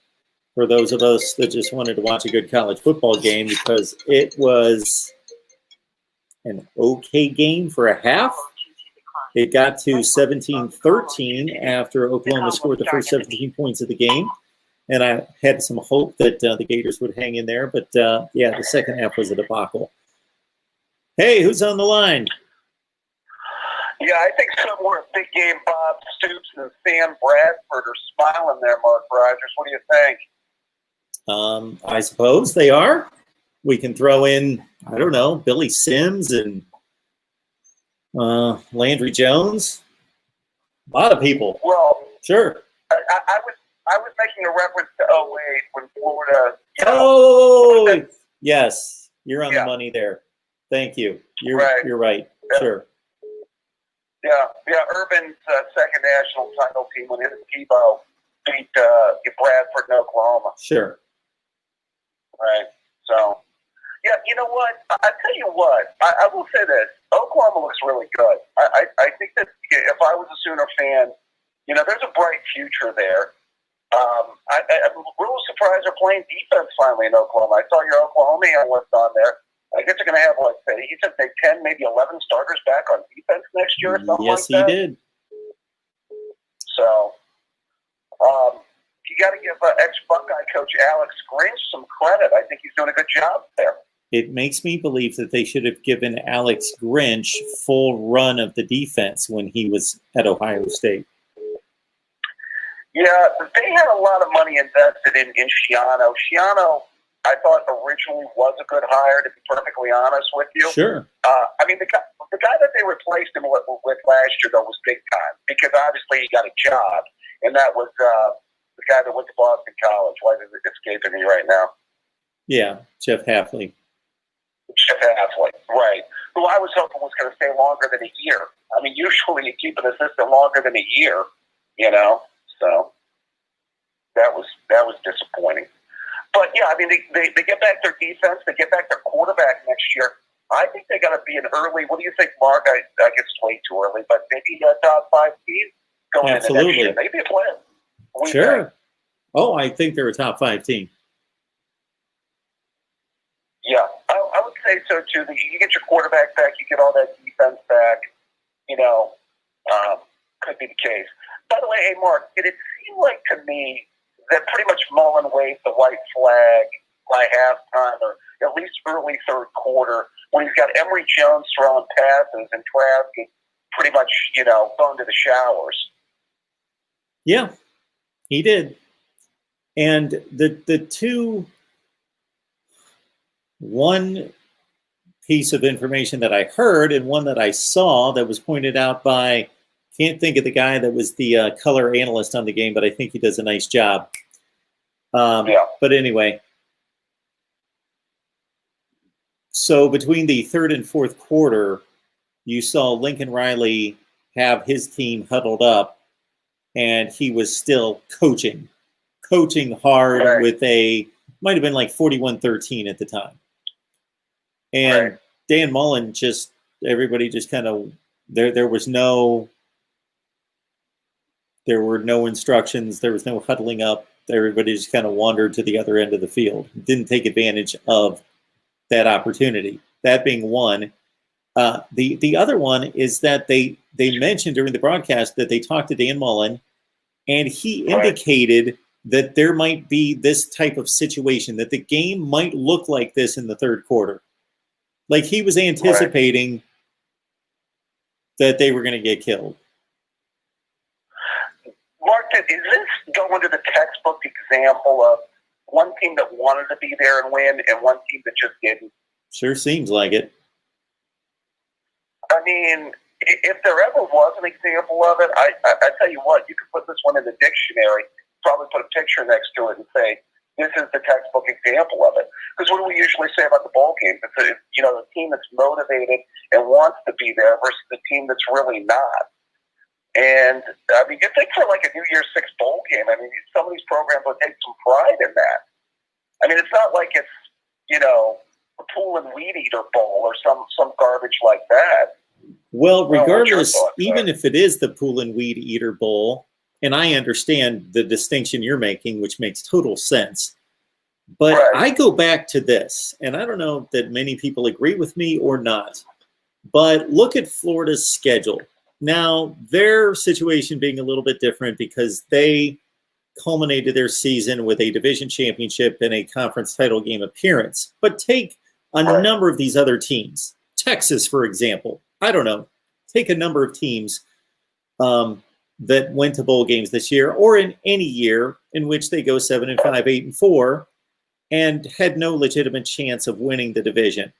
for those of us that just wanted to watch a good college football game, because it was an okay game for a half. It got to 17-13 after Oklahoma scored the first 17 points of the game. And I had some hope that the Gators would hang in there. But, yeah, the second half was a debacle. Hey, who's on the line? Yeah, I think somewhere big game Bob Stoops and Sam Bradford are smiling there, Mark Rogers. What do you think? I suppose they are. We can throw in, I don't know, Billy Sims and Landry Jones. A lot of people. Well, Sure. I was making a reference to 08 when Florida. Oh, yes. You're on Yeah. the money there. Thank you. You're right. Yeah. Sure. Yeah. Urban's second national title team when his Tebow beat Bradford in Oklahoma. Sure. Right. So, yeah, you know what? I tell you what. I will say this. Oklahoma looks really good. I think that if I was a Sooner fan, you know, there's a bright future there. I'm really surprised they're playing defense finally in Oklahoma. I saw your Oklahoma analyst on there. I guess they're going to have, like, he said, 10, maybe 11 starters back on defense next year or something Yes, like that. he did. So, you got to give ex-Buckeye coach Alex Grinch some credit. I think he's doing a good job there. It makes me believe that they should have given Alex Grinch full run of the defense when he was at Ohio State. Yeah, they had a lot of money invested in Shiano. Shiano, I thought originally was a good hire, to be perfectly honest with you. Sure. I mean, the guy that they replaced him with last year, though, was big time, because obviously he got a job, and that was the guy that went to Boston College. Why is it escaping me right now? Yeah, Jeff Hafley. Jeff Hafley, right. Who I was hoping was going to stay longer than a year. I mean, usually you keep an assistant longer than a year, you know. So that was disappointing. But yeah, I mean, they get back their defense, they get back their quarterback next year. I think they got to be an early. What do you think, Mark? I guess it's way too early, but maybe a top 5 team going into next year. Maybe a plan. Sure. Oh, I think they're a top 5 team. Yeah, I would say so too. You get your quarterback back, you get all that defense back. You know, could be the case. By the way, hey Mark, did it seem like to me that pretty much Mullen waved the white flag by halftime, or at least early third quarter, when he's got Emory Jones throwing passes and Trask pretty much, you know, going to the showers? Yeah, he did. And the one piece of information that I heard and one that I saw that was pointed out by, can't think of the guy that was the color analyst on the game, but I think he does a nice job. But anyway, so between the third and fourth quarter, you saw Lincoln Riley have his team huddled up, and he was still coaching hard with might have been like 41-13 at the time. And Dan Mullen everybody just kind of, there were no instructions. There was no huddling up. Everybody just kind of wandered to the other end of the field. Didn't take advantage of that opportunity. That being one. The other one is that they mentioned during the broadcast that they talked to Dan Mullen, and he indicated that there might be this type of situation, that the game might look like this in the third quarter. Like he was anticipating that they were going to get killed. Mark, is this going to the textbook example of one team that wanted to be there and win and one team that just didn't? Sure seems like it. I mean, if there ever was an example of it, I tell you what, you could put this one in the dictionary, probably put a picture next to it and say, this is the textbook example of it. Because what do we usually say about the bowl game? It's the team that's motivated and wants to be there versus the team that's really not. And, I mean, you think for like a New Year's Six bowl game, I mean, some of these programs would take some pride in that. I mean, it's not like it's, the Pool and Weed Eater Bowl or some garbage like that. Well, regardless, thoughts, even if it is the Pool and Weed Eater Bowl, and I understand the distinction you're making, which makes total sense, but Right. I go back to this, and I don't know that many people agree with me or not, but look at Florida's schedule. Now, their situation being a little bit different because they culminated their season with a division championship and a conference title game appearance. But take a number of these other teams. Texas, for example. I don't know. Take a number of teams that went to bowl games this year, or in any year in which they go 7-5, 8-4, and had no legitimate chance of winning the division.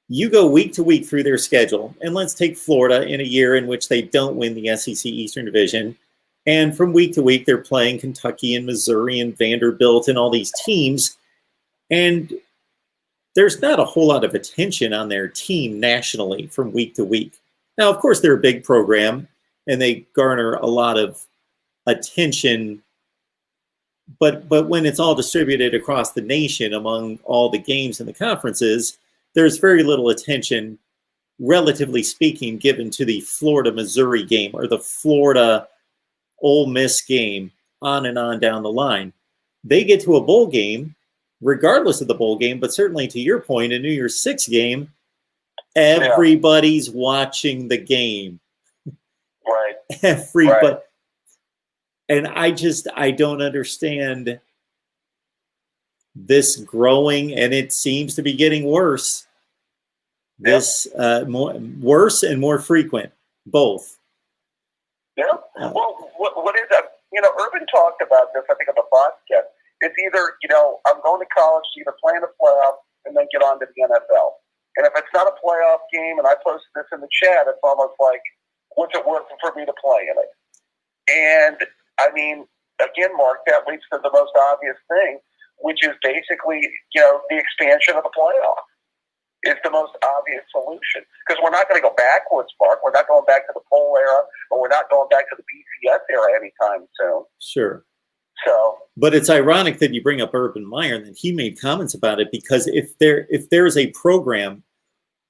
You go week to week through their schedule, and let's take Florida in a year in which they don't win the SEC Eastern Division. And from week to week, they're playing Kentucky and Missouri and Vanderbilt and all these teams. And there's not a whole lot of attention on their team nationally from week to week. Now, of course, they're a big program and they garner a lot of attention. But when it's all distributed across the nation among all the games and the conferences, there's very little attention, relatively speaking, given to the Florida-Missouri game or the Florida Ole Miss game, on and on down the line. They get to a bowl game, regardless of the bowl game, but certainly to your point, a New Year's Six game, everybody's watching the game. Right. Everybody. Right. And I don't understand this growing, and it seems to be getting worse. This worse and more frequent, both. Yeah. Well, what is that? Urban talked about this, I think, on the podcast. It's either, I'm going to college to either play in the playoff and then get on to the NFL. And if it's not a playoff game, and I posted this in the chat, it's almost like, what's it worth for me to play in it? And, I mean, again, Mark, that leads to the most obvious thing, which is basically, the expansion of the playoff is the most obvious solution. Because we're not going to go backwards, Mark. We're not going back to the poll era, or we're not going back to the BCS era anytime soon. Sure. So, but it's ironic that you bring up Urban Meyer and that he made comments about it, because if there is a program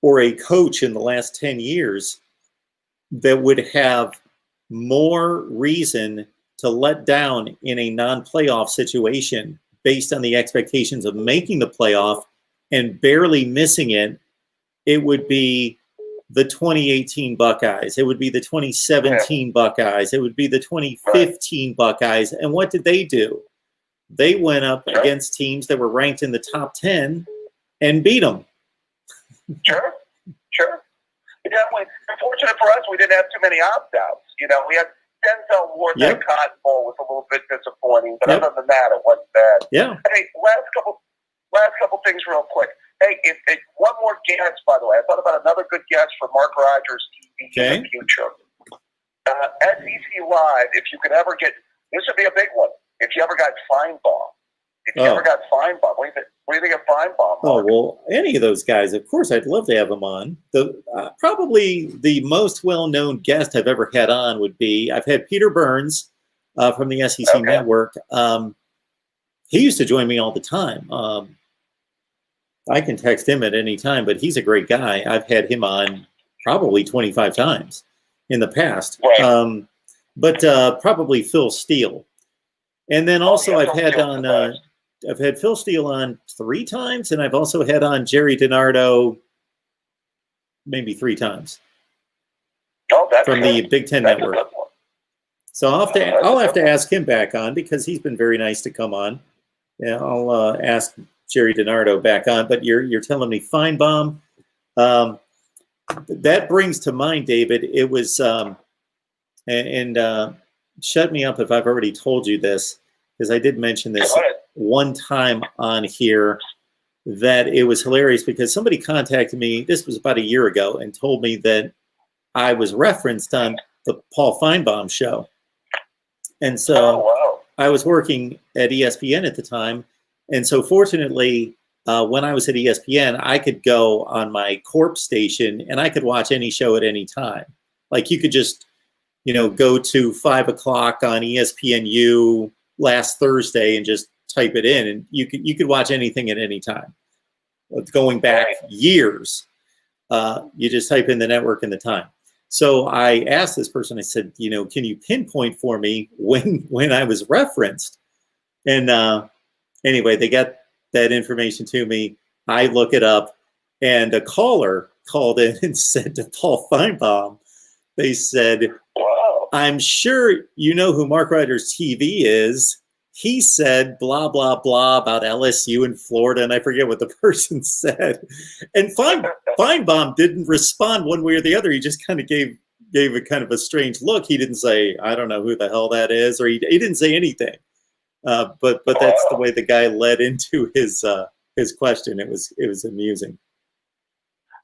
or a coach in the last 10 years that would have more reason to let down in a non-playoff situation based on the expectations of making the playoff and barely missing it, it would be the 2018 Buckeyes. It would be the 2017 Buckeyes. It would be the 2015 Buckeyes. And what did they do? They went up against teams that were ranked in the top 10 and beat them. Sure. Definitely. Unfortunate for us, we didn't have too many opt-outs. We had Denzel Ward. That Cotton Bowl was a little bit disappointing, but other than that, it wasn't bad. Yeah. Hey, last couple things real quick. Hey, one more guess, by the way. I thought about another good guess for Mark Rogers TV in the future. SEC Live, if you could ever get, this would be a big one, if you ever got Feinbaum. If you ever got Feinbaum, what do you think of Feinbaum? Oh, well, any of those guys, of course, I'd love to have them on. Probably the most well-known guest I've ever had on would be, I've had Peter Burns from the SEC Network. He used to join me all the time. I can text him at any time, but he's a great guy. I've had him on probably 25 times in the past. Right. But probably Phil Steele. And then also I've had Phil Steele on 3 times, and I've also had on Jerry DiNardo maybe 3 times from the Big Ten Network. So I'll have to ask him back on, because he's been very nice to come on. Yeah, I'll ask Jerry DiNardo back on. But you're telling me Feinbaum. That brings to mind, David. It was shut me up if I've already told you this, because I did mention this one time on here. that it was hilarious because somebody contacted me, this was about a year ago, and told me that I was referenced on the Paul Feinbaum show. And so I was working at ESPN at the time. And so fortunately, when I was at ESPN, I could go on my corp station and I could watch any show at any time. Like you could just, go to 5 o'clock on ESPNU last Thursday and just type it in, and you could watch anything at any time. Going back years, you just type in the network and the time. So I asked this person, I said, can you pinpoint for me when I was referenced? And anyway, they got that information to me. I look it up, and a caller called in and said to Paul Feinbaum, they said, I'm sure you know who MarkRogersTV is. He said blah, blah, blah about LSU in Florida, and I forget what the person said. And Feinbaum didn't respond one way or the other. He just kind of gave a kind of a strange look. He didn't say, I don't know who the hell that is, or he didn't say anything. But that's the way the guy led into his question. It was amusing.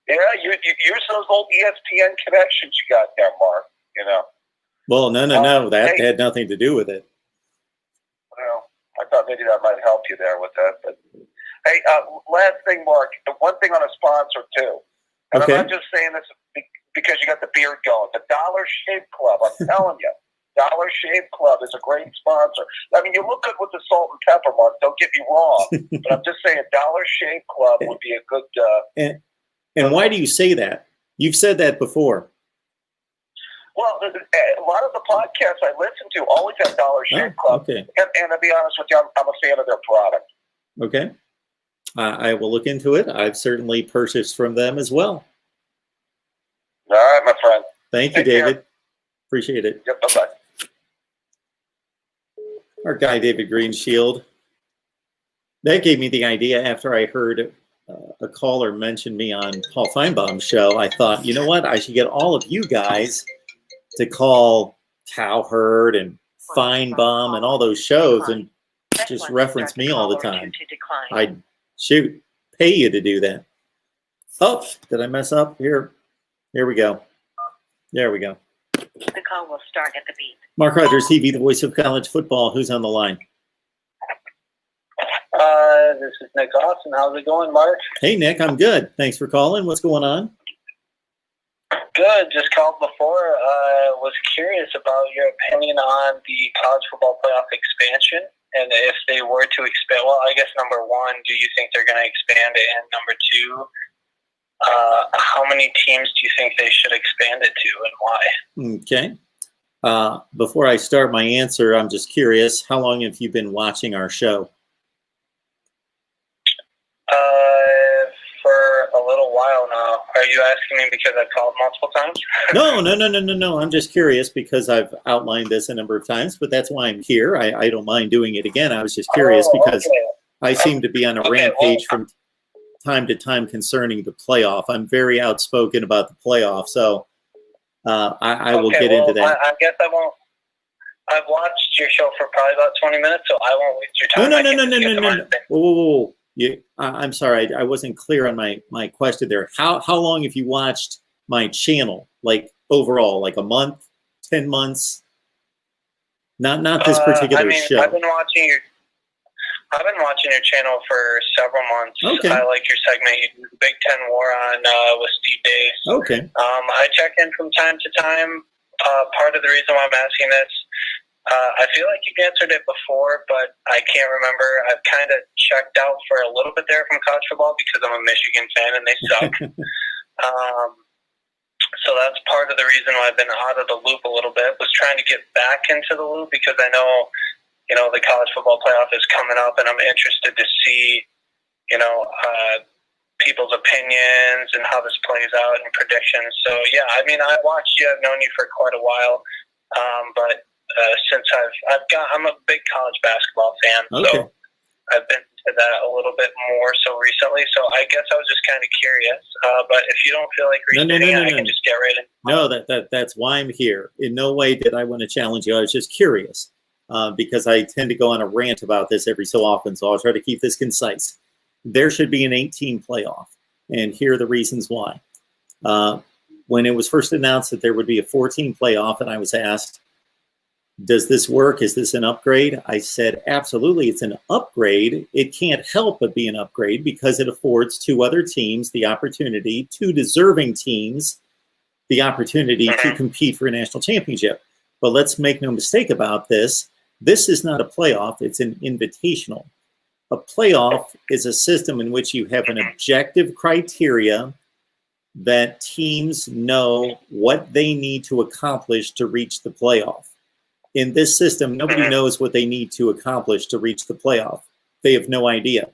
Yeah, you use those old ESPN connections you got there, Mark. Well, no. That had nothing to do with it. Well, I thought maybe that might help you there with that. But hey, last thing, Mark. One thing on a sponsor too, and okay. I'm not just saying this because you got the beard going. The Dollar Shave Club. I'm telling you, Dollar Shave Club is a great sponsor. I mean, you look good with the salt and pepper, Mark. Don't get me wrong, but I'm just saying, Dollar Shave Club would be a good. And why do you say that? You've said that before. Well, a lot of the podcasts I listen to always have Dollar Shave Club. Okay. And to be honest with you, I'm a fan of their product. Okay. I will look into it. I've certainly purchased from them as well. All right, my friend. Thank you, David. Care. Appreciate it. Yep, bye-bye. Our guy, David Greenshield. That gave me the idea after I heard a caller mention me on Paul Feinbaum's show. I thought, you know what? I should get all of you guys to call Cowherd and Feinbaum and all those shows and just reference me all the time. I'd pay you to do that. Oh, did I mess up? Here we go. There we go. The call will start at the beep. MarkRogersTV, the voice of college football. Who's on the line? This is Nick Austin. How's it going, Mark? Hey, Nick. I'm good. Thanks for calling. What's going on? Good. Just called before. Was curious about your opinion on the college football playoff expansion, and if they were to expand. Well, I guess number one, do you think they're going to expand it? And number two, how many teams do you think they should expand it to, and why? Okay. Before I start my answer, I'm just curious. How long have you been watching our show? For a little while now. Are you asking me because I've called multiple times? No. I'm just curious because I've outlined this a number of times, but that's why I'm here. I don't mind doing it again. I was just curious because I seem to be on a rampage from time to time concerning the playoff. I'm very outspoken about the playoff, so I will get into that. I guess I won't. I've watched your show for probably about 20 minutes, so I won't waste your time. No. Whoa. I'm sorry, I wasn't clear on my question there. How long have you watched my channel? Like overall, like a month, 10 months? Not this particular show. I've been watching your channel for several months. Okay. I like your segment. You do the Big Ten War on with Steve Dace. Okay. I check in from time to time. Part of the reason why I'm asking this, I feel like you've answered it before, but I can't remember. I've kind of checked out for a little bit there from college football because I'm a Michigan fan and they suck. So that's part of the reason why I've been out of the loop a little bit, was trying to get back into the loop because I know, the college football playoff is coming up and I'm interested to see, people's opinions and how this plays out and predictions. So, yeah, I've watched you. I've known you for quite a while. But since I'm a big college basketball fan, so I've been to that a little bit more so recently. So I guess I was just kind of curious. But if you don't feel like restating it, I can just get right in. No, that's why I'm here. In no way did I want to challenge you. I was just curious because I tend to go on a rant about this every so often. So I'll try to keep this concise. there should be an 18 playoff. And here are the reasons why. When it was first announced that there would be a 14 playoff, and I was asked, does this work? Is this an upgrade? I said, absolutely, it's an upgrade. It can't help but be an upgrade because it affords two other teams the opportunity, two deserving teams, the opportunity to compete for a national championship. But let's make no mistake about this. This is not a playoff. It's an invitational. A playoff is a system in which you have an objective criteria that teams know what they need to accomplish to reach the playoff. In this system, nobody knows what they need to accomplish to reach the playoff. They have no idea.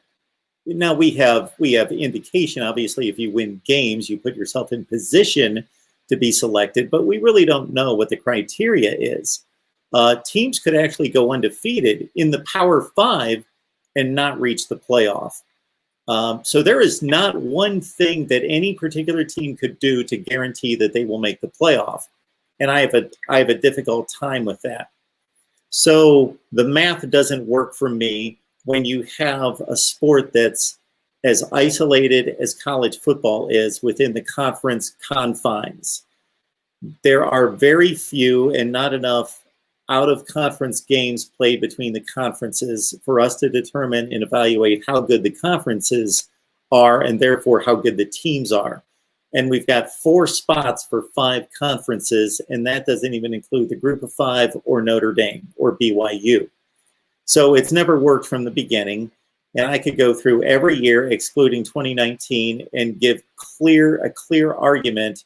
Now we have indication, obviously, if you win games, you put yourself in position to be selected, but we really don't know what the criteria is. Teams could actually go undefeated in the Power Five and not reach the playoff. So there is not one thing that any particular team could do to guarantee that they will make the playoff. And I have a difficult time with that. So the math doesn't work for me when you have a sport that's as isolated as college football is within the conference confines. There are very few and not enough out-of-conference games played between the conferences for us to determine and evaluate how good the conferences are and therefore how good the teams are. And we've got 4 spots for 5 conferences, and that doesn't even include the Group of 5 or Notre Dame or BYU. So it's never worked from the beginning. And I could go through every year, excluding 2019, and give a clear argument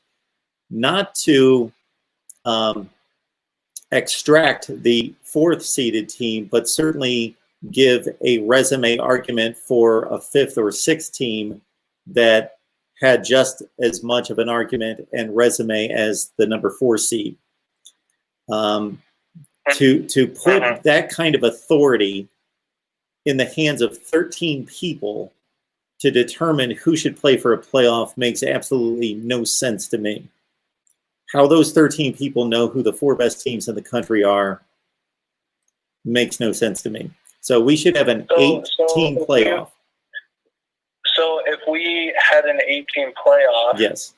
not to extract the 4th seeded team, but certainly give a resume argument for a 5th or 6th team that had just as much of an argument and resume as the number 4 seed. To put that kind of authority in the hands of 13 people to determine who should play for a playoff makes absolutely no sense to me. How those 13 people know who the 4 best teams in the country are makes no sense to me. So we should have an 8-team playoff. So if we had an 18 playoff, yes,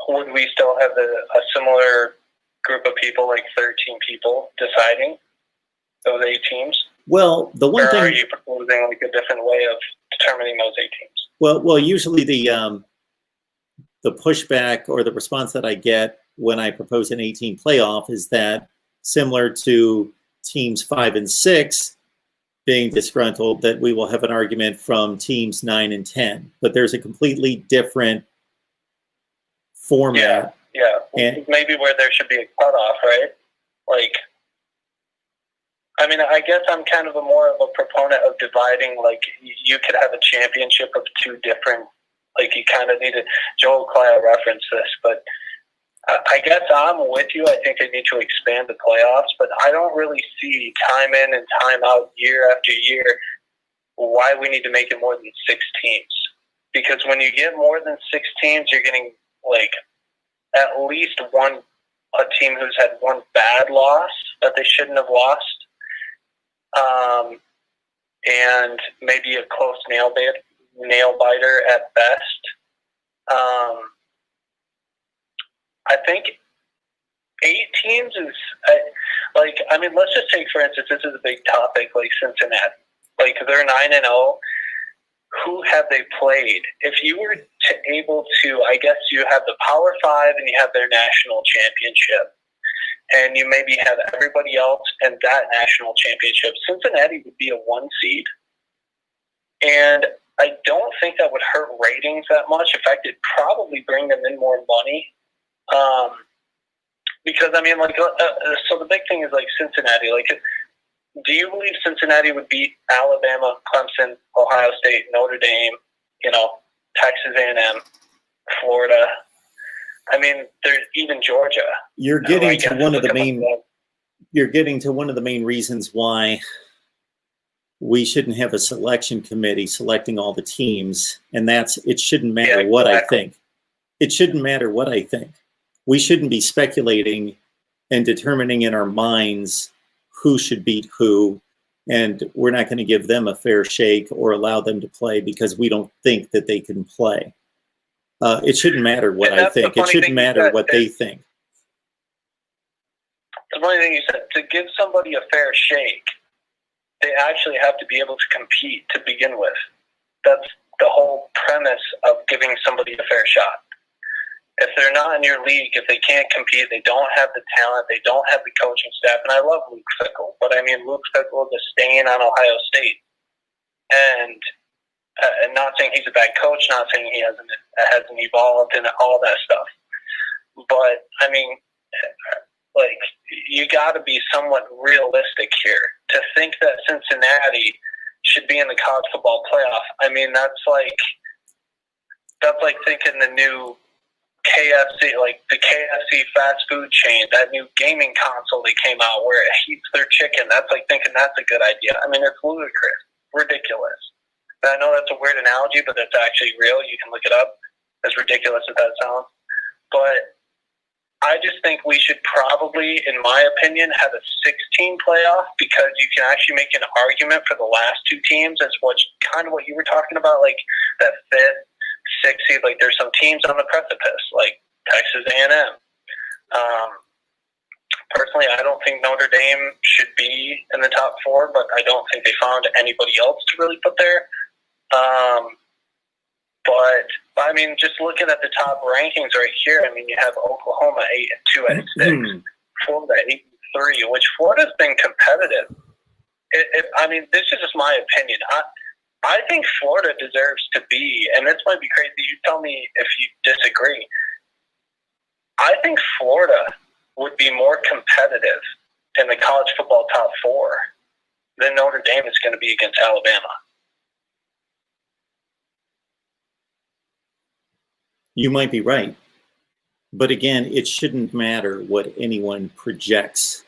would we still have a similar group of people, like 13 people, deciding those 8 teams? Well, the one or thing, are you proposing like a different way of determining those 8 teams? Well, usually the pushback or the response that I get when I propose an 18 playoff is that similar to teams 5 and 6 being disgruntled, that we will have an argument from teams 9 and 10. But there's a completely different format. Yeah. And maybe where there should be a cutoff, right? Like, I mean, I guess I'm kind of more of a proponent of dividing, like, you could have a championship of 2 different, like, you kind of need to, Joel Clay referenced this, but I guess I'm with you. I think they need to expand the playoffs, but I don't really see time in and time out year after year why we need to make it more than 6 teams. Because when you get more than 6 teams, you're getting, like, at least a team who's had one bad loss that they shouldn't have lost, and maybe a close nail biter at best. I think 8 teams is, like, I mean, let's just take, for instance, this is a big topic, like Cincinnati. Like, they're 9-0. Who have they played? If you were able to, I guess you have the Power 5 and you have their national championship, and you maybe have everybody else in that national championship, Cincinnati would be a 1 seed. And I don't think that would hurt ratings that much. In fact, it'd probably bring them in more money. Because, I mean, like, so the big thing is, like, Cincinnati. Like, do you believe Cincinnati would beat Alabama, Clemson, Ohio State, Notre Dame, Texas A&M, Florida? I mean, there's even Georgia. You're getting to one of the main. You're getting to one of the main reasons why we shouldn't have a selection committee selecting all the teams, and that's it. Shouldn't matter what I think. It shouldn't matter what I think. We shouldn't be speculating and determining in our minds who should beat who and we're not going to give them a fair shake or allow them to play because we don't think that they can play. It shouldn't matter what I think. It shouldn't matter what they think. The funny thing you said, to give somebody a fair shake, they actually have to be able to compete to begin with. That's the whole premise of giving somebody a fair shot. If they're not in your league, if they can't compete, they don't have the talent, they don't have the coaching staff, and I love Luke Fickell, but I mean, Luke Fickell is staying on Ohio State. And not saying he's a bad coach, not saying he hasn't evolved and all that stuff. But, I mean, like, you got to be somewhat realistic here. To think that Cincinnati should be in the college football playoff, I mean, that's like thinking the new KFC, like the KFC fast food chain, that new gaming console they came out where it heats their chicken. That's like thinking that's a good idea. I mean, it's ludicrous, ridiculous. And I know that's a weird analogy, but that's actually real. You can look it up. As ridiculous as that sounds. But I just think we should probably, in my opinion, have a 16 playoff because you can actually make an argument for the last two teams. That's kind of what you were talking about, like that fifth, sixth seed. Like there's some teams on the precipice, like Texas A&M. Personally, I don't think Notre Dame should be in the top four, but I don't think they found anybody else to really put there. But I mean, just looking at the top rankings right here, I mean, you have Oklahoma 8-2 at 6, Florida 8-3, which Florida's been competitive. I mean, this is just my opinion. I think Florida deserves to be, and this might be crazy. You tell me if you disagree. I think Florida would be more competitive in the college football top four than Notre Dame is going to be against Alabama. You might be right. But again, it shouldn't matter what anyone projects.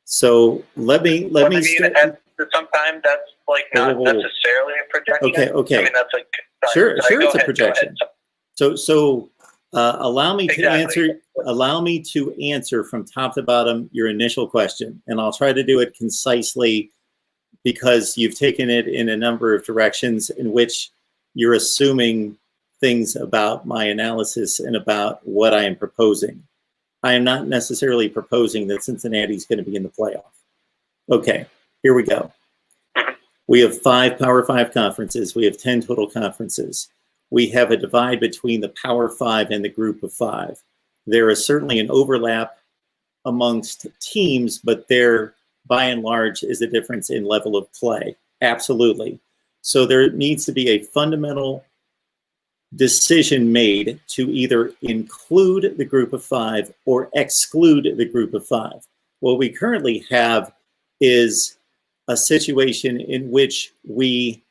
So let me sometimes that's like not necessarily a projection. Okay. I mean, that's like sure, it's a projection. So allow me to answer. Allow me to answer from top to bottom your initial question, and I'll try to do it concisely because you've taken it in a number of directions in which you're assuming things about my analysis and about what I am proposing. I am not necessarily proposing that Cincinnati is going to be in the playoff. Okay, here we go. We have 5 Power 5 conferences. We have 10 total conferences. We have a divide between the Power 5 and the Group of 5. There is certainly an overlap amongst teams, but there, by and large, is a difference in level of play. Absolutely. So there needs to be a fundamental decision made to either include the Group of 5 or exclude the Group of 5. What we currently have is a situation in which we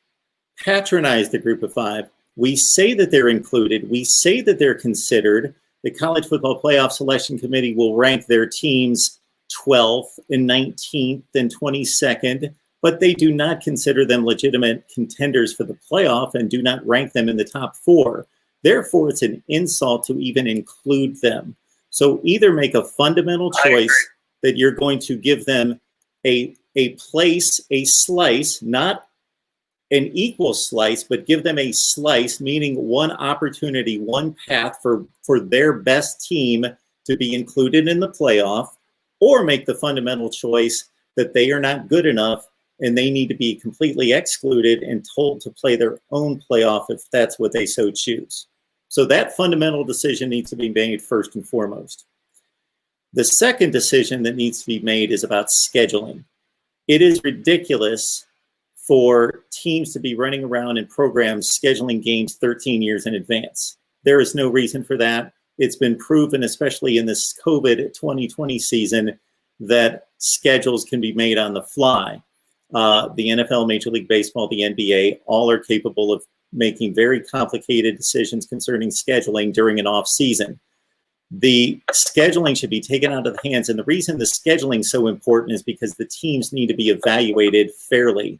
patronize the Group of 5. We say that they're included. We say that they're considered. The College Football Playoff Selection Committee will rank their teams 12th and 19th and 22nd, but they do not consider them legitimate contenders for the playoff and do not rank them in the top 4. Therefore, it's an insult to even include them. So either make a fundamental choice that you're going to give them a place, a slice, not an equal slice, but give them a slice, meaning one opportunity, one path for their best team to be included in the playoff, or make the fundamental choice that they are not good enough and they need to be completely excluded and told to play their own playoff if that's what they so choose. So that fundamental decision needs to be made first and foremost. The second decision that needs to be made is about scheduling. It is ridiculous for teams to be running around in programs scheduling games 13 years in advance. There is no reason for that. It's been proven, especially in this COVID 2020 season, that schedules can be made on the fly. The NFL, Major League Baseball, the NBA, all are capable of making very complicated decisions concerning scheduling during an off season. The scheduling should be taken out of the hands. And the reason the scheduling is so important is because the teams need to be evaluated fairly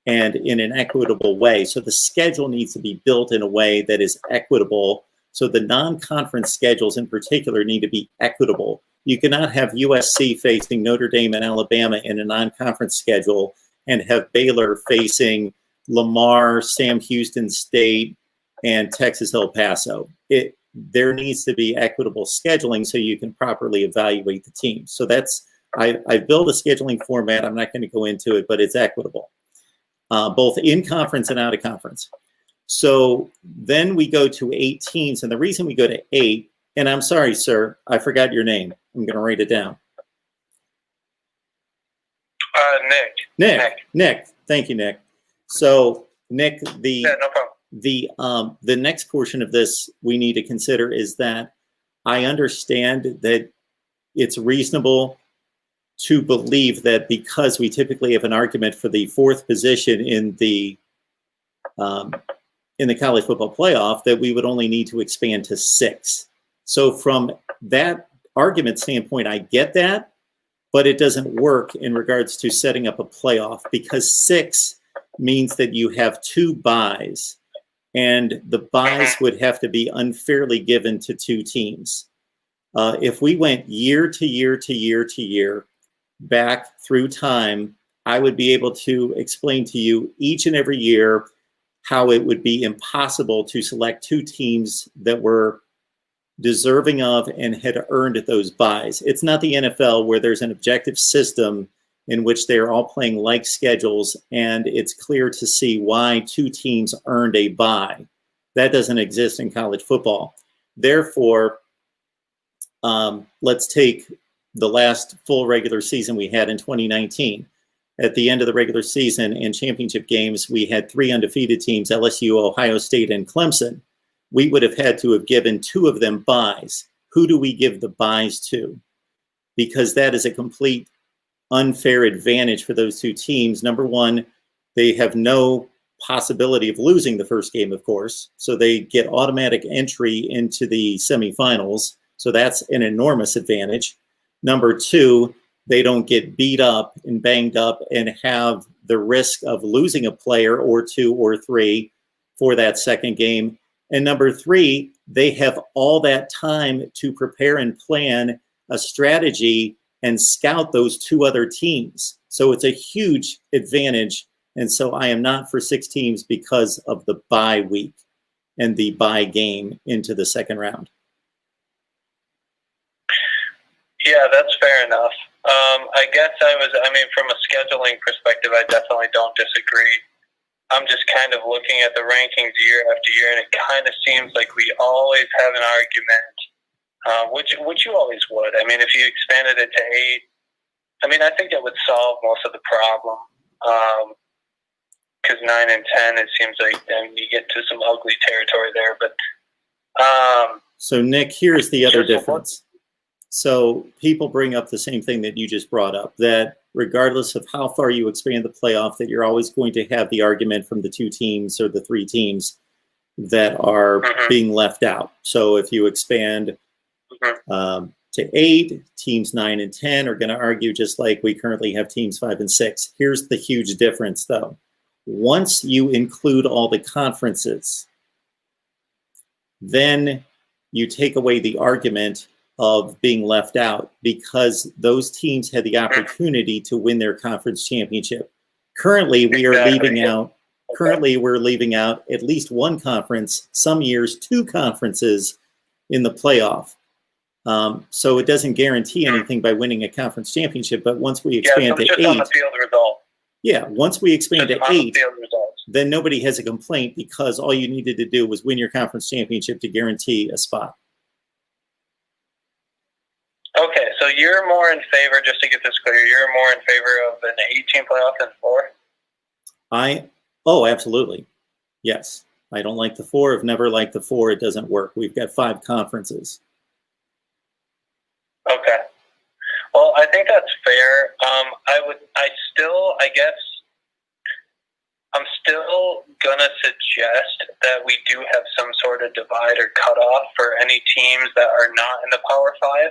and in an equitable way. So the schedule needs to be built in a way that is equitable. So the non-conference schedules in particular need to be equitable. You cannot have USC facing Notre Dame and Alabama in a non-conference schedule and have Baylor facing Lamar, Sam Houston State, and Texas El Paso. There needs to be equitable scheduling so you can properly evaluate the team. So I built a scheduling format. I'm not going to go into it, but it's equitable, both in conference and out of conference. So then we go to 8 teams, and the reason we go to 8, and I'm sorry, sir, I forgot your name. I'm going to write it down. Nick. Thank you, Nick. So, Nick, no problem. The next portion of this we need to consider is that I understand that it's reasonable to believe that because we typically have an argument for the 4th position in the college football playoff, that we would only need to expand to 6. So from that argument standpoint, I get that, but it doesn't work in regards to setting up a playoff, because 6 means that you have 2 byes, and the byes would have to be unfairly given to 2 teams. If we went year to year to year to year back through time, I would be able to explain to you each and every year how it would be impossible to select 2 teams that were deserving of and had earned those byes. It's not the NFL where there's an objective system in which they're all playing like schedules, and it's clear to see why 2 teams earned a bye. That doesn't exist in college football. Therefore, let's take the last full regular season we had in 2019. At the end of the regular season and championship games, we had 3 undefeated teams, LSU, Ohio State, and Clemson. We would have had to have given 2 of them byes. Who do we give the byes to? Because that is a complete unfair advantage for those 2 teams. Number one, they have no possibility of losing the first game, of course. So they get automatic entry into the semifinals. So that's an enormous advantage. Number 2, they don't get beat up and banged up and have the risk of losing a player or 2 or 3 for that second game. And number 3, they have all that time to prepare and plan a strategy and scout those 2 other teams. So it's a huge advantage. And so I am not for 6 teams because of the bye week and the bye game into the second round. Yeah, that's fair enough. I guess from a scheduling perspective, I definitely don't disagree. I'm just kind of looking at the rankings year after year, and it kind of seems like we always have an argument, which you always would. I mean, if you expanded it to 8, I think it would solve most of the problem. Because 9 and 10, it seems like you get to some ugly territory there. But so, Nick, here's the other difference. So people bring up the same thing that you just brought up, that regardless of how far you expand the playoff, that you're always going to have the argument from the 2 teams or the 3 teams that are being left out. So if you expand to 8, teams 9 and 10 are going to argue just like we currently have teams 5 and 6. Here's the huge difference, though. Once you include all the conferences, then you take away the argument of being left out, because those teams had the opportunity to win their conference championship. Currently, we're leaving out at least 1 conference, some years 2 conferences in the playoff. So it doesn't guarantee anything by winning a conference championship. But once we expand to 8, on the field result. Yeah, once we expand just to 8, results. Then nobody has a complaint, because all you needed to do was win your conference championship to guarantee a spot. Okay, so you're more in favor, just to get this clear, you're more in favor of an 18 playoff than 4? Oh, absolutely. Yes. I don't like the 4. I've never liked the 4. It doesn't work. We've got 5 conferences. Okay. Well, I think that's fair. I'm still gonna suggest that we do have some sort of divide or cutoff for any teams that are not in the Power 5.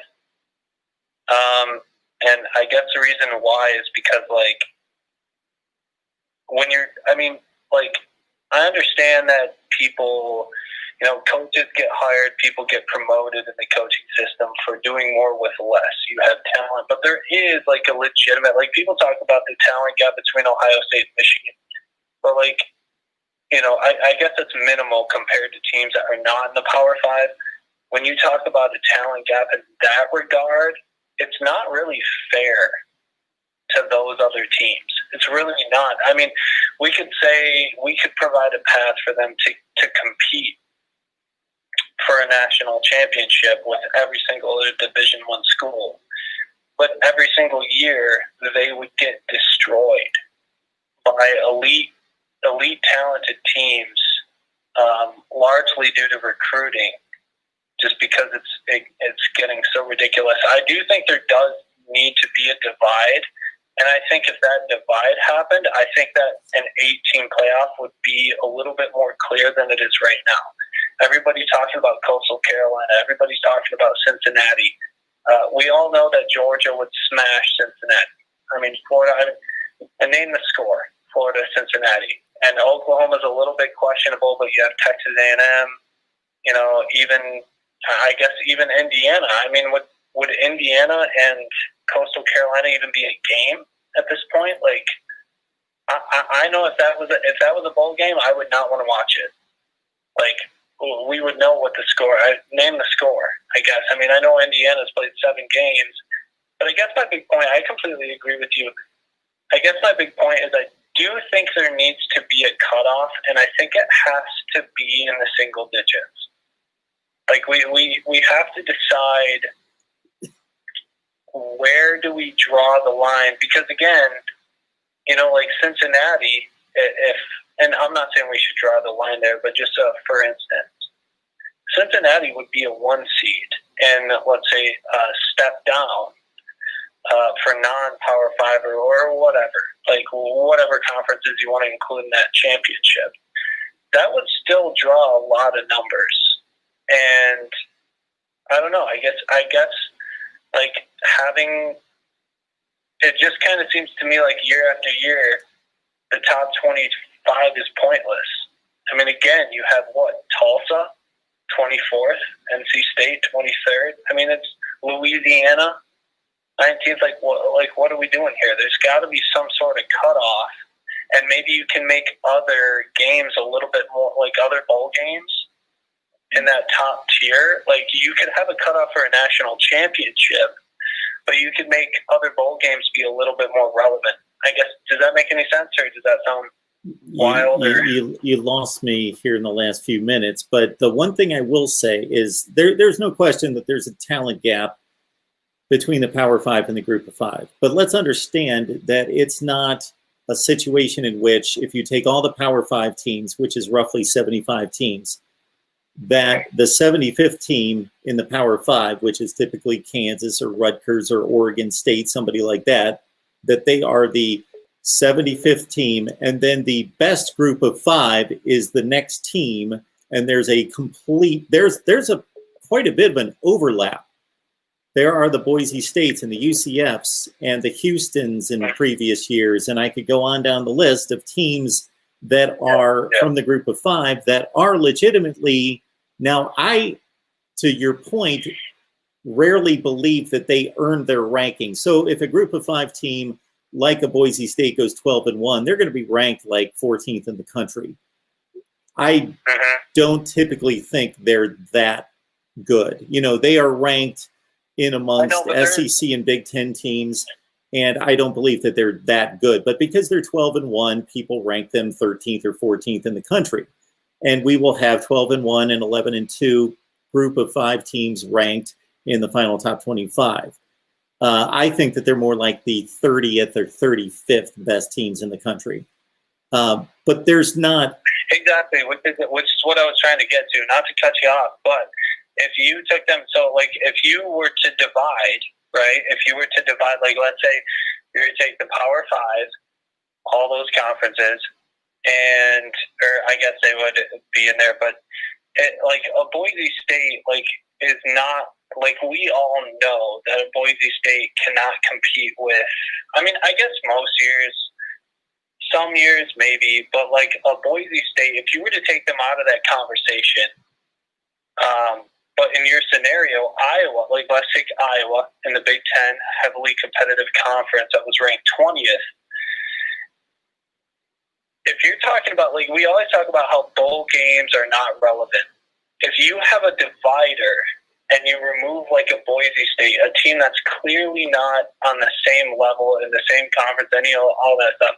And I guess the reason why is because, I understand that people, You know, coaches get hired, people get promoted in the coaching system for doing more with less. You have talent, but there is like a legitimate, like people talk about the talent gap between Ohio State and Michigan, but like, you know, I guess it's minimal compared to teams that are not in the Power Five. When you talk about a talent gap in that regard, it's not really fair to those other teams. It's really not. I mean, we could say we could provide a path for them to compete for a national championship with every single Division I school, but every single year they would get destroyed by elite talented teams, largely due to recruiting, just because it's getting so ridiculous. I do think there does need to be a divide, and I think if that divide happened, I think that an 8-team playoff would be a little bit more clear than it is right now. Everybody's talking about Coastal Carolina. Everybody's talking about Cincinnati. We all know that Georgia would smash Cincinnati. I mean, Florida, and name the score, Florida, Cincinnati. And Oklahoma's a little bit questionable, but you have Texas A&M, you know, even Indiana. I mean, would Indiana and Coastal Carolina even be a game at this point? Like, I know if that was a bowl game, I would not want to watch it. Like, we would know what the score. Name the score, I guess. I mean, I know Indiana's played 7 games, but I guess my big point. I completely agree with you. I guess my big point is I do think there needs to be a cutoff, and I think it has to be in the single digits. Like, we have to decide where do we draw the line, because again, you know, like Cincinnati, and I'm not saying we should draw the line there, but just for instance, Cincinnati would be a 1 seed and let's say step down for non-Power 5 or whatever, like whatever conferences you want to include in that championship. That would still draw a lot of numbers. And I don't know, I guess like having, it just kind of seems to me like year after year, the top 25 is pointless. I mean, again, you have what? Tulsa, 24th, NC State, 23rd. I mean, it's Louisiana, 19th. Like, what are we doing here? There's got to be some sort of cutoff, and maybe you can make other games a little bit more, like other bowl games in that top tier. Like, you could have a cutoff for a national championship, but you could make other bowl games be a little bit more relevant. I guess, does that make any sense, or does that sound wild? You lost me here in the last few minutes, but the one thing I will say is there's no question that there's a talent gap between the Power 5 and the Group of 5. But let's understand that it's not a situation in which if you take all the Power 5 teams, which is roughly 75 teams, that the 75th team in the Power 5, which is typically Kansas or Rutgers or Oregon State, somebody like that, that they are the 75th team, and then the best Group of 5 is the next team, and there's a quite a bit of an overlap. There are the Boise States and the UCFs and the Houstons in previous years, and I could go on down the list of teams that are from the Group of 5 that are legitimately, now I, to your point, rarely believe that they earned their ranking. So if a Group of 5 team like a Boise State goes 12-1, they're going to be ranked like 14th in the country. I don't typically think they're that good. You know, they are ranked in amongst SEC and Big Ten teams, and I don't believe that they're that good. But because they're 12-1, people rank them 13th or 14th in the country. And we will have 12-1 and 11-2 Group of 5 teams ranked in the final top 25. I think that they're more like the 30th or 35th best teams in the country. But there's not... Exactly, which is what I was trying to get to, not to cut you off, but if you took them, so like if you were to divide, right, if you were to divide, like let's say you were to take the Power 5, all those conferences, and, or I guess they would be in there, but like a Boise State, like, is not, like, we all know that a Boise State cannot compete with, I mean, I guess most years, some years maybe, but like a Boise State, if you were to take them out of that conversation But in your scenario, Iowa, like let's take Iowa in the Big Ten, heavily competitive conference that was ranked 20th. If you're talking about, like, we always talk about how bowl games are not relevant. If you have a divider and you remove like a Boise State, a team that's clearly not on the same level in the same conference, all that stuff,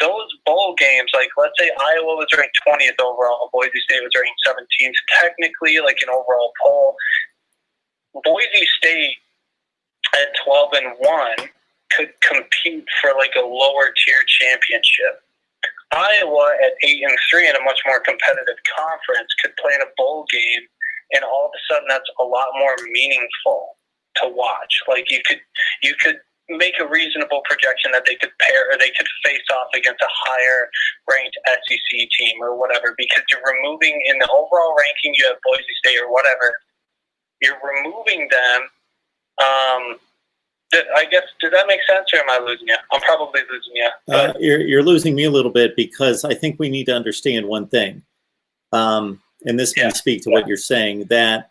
those bowl games, like let's say Iowa was ranked 20th overall, Boise State was ranked 17th, technically like an overall poll, Boise State at 12-1 could compete for like a lower tier championship. Iowa at 8-3 in a much more competitive conference could play in a bowl game, and all of a sudden that's a lot more meaningful to watch. Like you could make a reasonable projection that they could pair or they could face off against a higher ranked SEC team or whatever, because you're removing in the overall ranking you have Boise State or whatever. You're removing them. I guess, does that make sense, or am I losing you? I'm probably losing you. You're losing me a little bit, because I think we need to understand one thing, and this may speak to what you're saying, that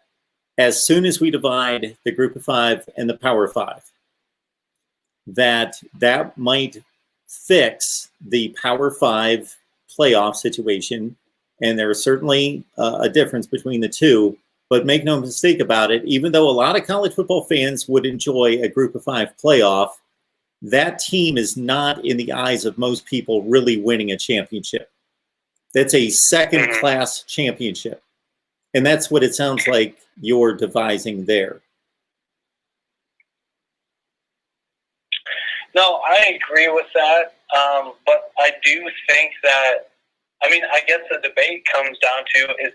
as soon as we divide the Group of Five and the Power Five, that might fix the Power Five playoff situation, and there is certainly a difference between the two. But make no mistake about it, even though a lot of college football fans would enjoy a Group of Five playoff, that team is not, in the eyes of most people, really winning a championship. That's a second-class championship. And that's what it sounds like you're devising there. No, I agree with that. But I do think that, I mean, I guess the debate comes down to, is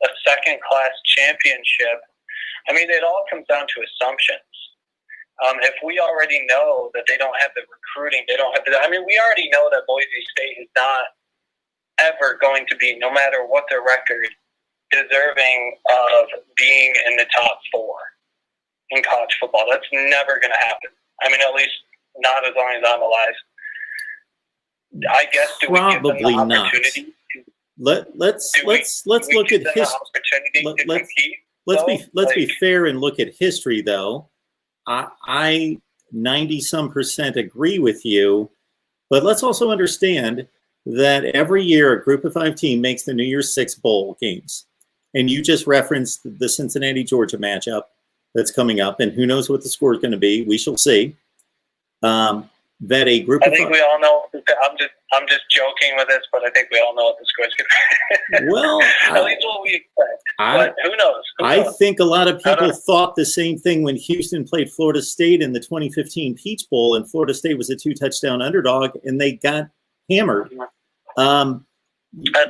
a second-class championship? I mean, it all comes down to assumptions. If we already know that they don't have the recruiting, we already know that Boise State is not ever going to be, no matter what their record, deserving of being in the top four in college football. That's never going to happen. I mean, at least not as long as I'm alive. I guess, do we give them the opportunity? Let's look at history. Let's be fair and look at history, though. I 90-some% agree with you, but let's also understand that every year a Group of Five team makes the New Year's Six bowl games, and you just referenced the Cincinnati-Georgia matchup that's coming up, and who knows what the score is going to be? We shall see. That a group. I think we all know. I'm just joking with this, but I think we all know what the score is going to be. Well, at least what we expect. But who knows? I think a lot of people thought the same thing when Houston played Florida State in the 2015 Peach Bowl, and Florida State was a 2-touchdown underdog, and they got hammered. That's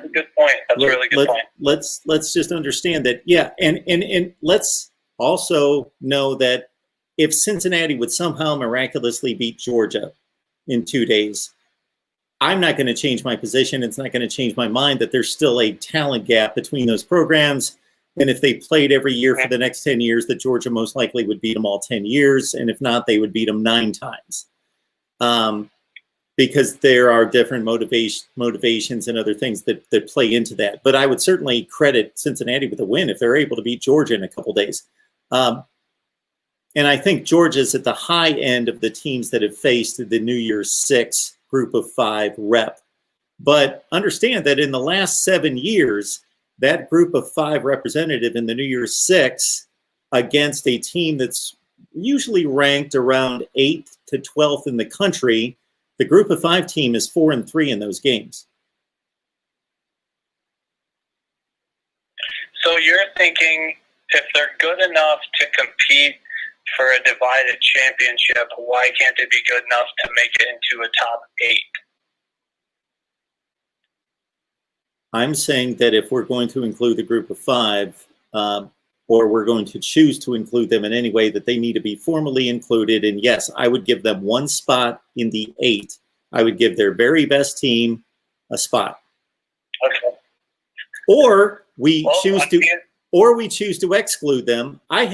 a good point. That's a really good point. Let's just understand that. Yeah, and let's also know that if Cincinnati would somehow miraculously beat Georgia in 2 days, I'm not going to change my position. It's not going to change my mind that there's still a talent gap between those programs. And if they played every year for the next 10 years, that Georgia most likely would beat them all 10 years. And if not, they would beat them 9 times. Because there are different motivations and other things that play into that. But I would certainly credit Cincinnati with a win if they're able to beat Georgia in a couple days. And I think Georgia's at the high end of the teams that have faced the New Year's Six Group of Five rep. But understand that in the last 7 years, that Group of Five representative in the New Year's Six against a team that's usually ranked around 8th to 12th in the country, the Group of Five team is 4-3 in those games. So you're thinking if they're good enough to compete for a divided championship, why can't they be good enough to make it into a top 8? I'm saying that if we're going to include the Group of Five, or we're going to choose to include them in any way, that they need to be formally included. And yes, I would give them one spot in the 8. I would give their very best team a spot. Okay. Or we choose to exclude them. I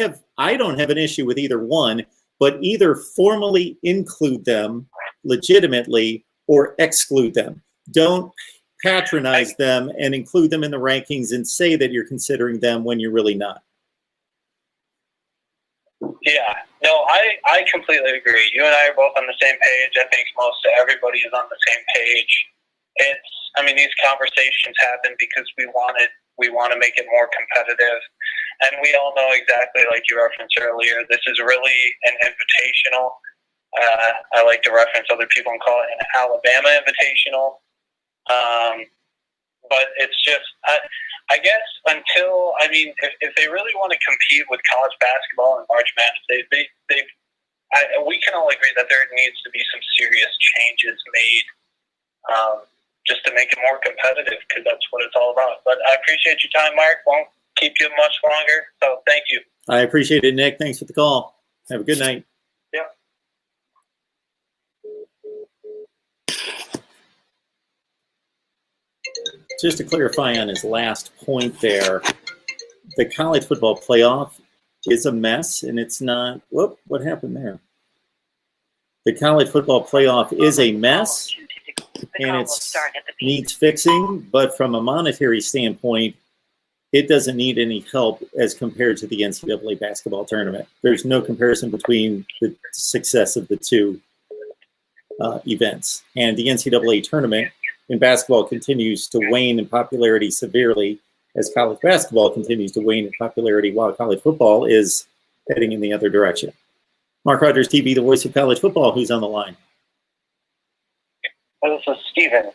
don't have an issue with either one, but either formally include them legitimately or exclude them. Don't patronize them and include them in the rankings and say that you're considering them when you're really not. Yeah, no, I completely agree. You and I are both on the same page. I think most everybody is on the same page. These conversations happen because we want to make it more competitive, and we all know exactly, like you referenced earlier, this is really an invitational. I like to reference other people and call it an Alabama invitational. But it's just, I guess if they really want to compete with college basketball and March Madness, we can all agree that there needs to be some serious changes made just to make it more competitive, because that's what it's all about. But I appreciate your time, Mark. Won't keep you much longer, so thank you. I appreciate it, Nick. Thanks for the call. Have a good night. Yeah. Just to clarify on his last point there, the college football playoff is a mess, and it's not. Whoop! What happened there? The college football playoff is a mess, and it needs fixing. But from a monetary standpoint, it doesn't need any help as compared to the NCAA basketball tournament. There's no comparison between the success of the two events. And the NCAA tournament in basketball continues to wane in popularity severely as college basketball continues to wane in popularity while college football is heading in the other direction. MarkRogersTV, the voice of college football, who's on the line? This is Steven.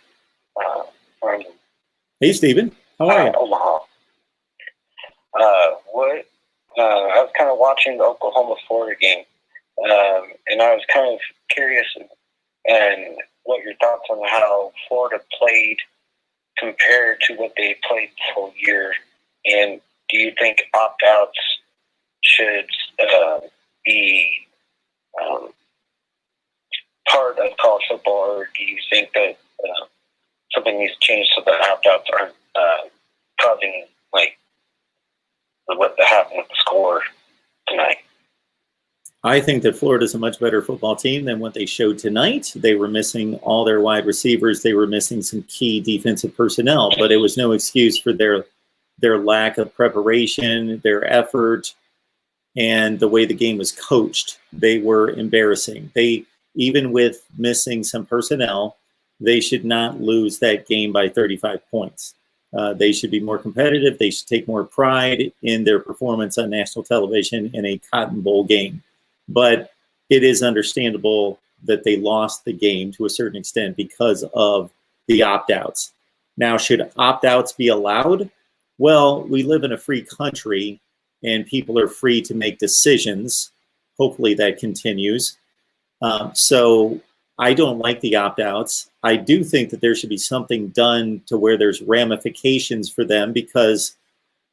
Hey, Steven. How are you? Omaha. I was kind of watching the Oklahoma-Florida game, and I was kind of curious and what your thoughts on how Florida played compared to what they played this whole year, and do you think opt-outs should be part of college football, or do you think that something needs to change so that opt-outs aren't causing what happened with the score tonight? I think that Florida's a much better football team than what they showed tonight. They were missing all their wide receivers. They were missing some key defensive personnel, but it was no excuse for their lack of preparation, their effort, and the way the game was coached. They were embarrassing. Even with missing some personnel, they should not lose that game by 35 points. They should be more competitive. They should take more pride in their performance on national television in a Cotton Bowl game. But it is understandable that they lost the game to a certain extent because of the opt-outs. Now, should opt-outs be allowed? Well, we live in a free country, and people are free to make decisions. Hopefully that continues. So I don't like the opt-outs. I do think that there should be something done to where there's ramifications for them, because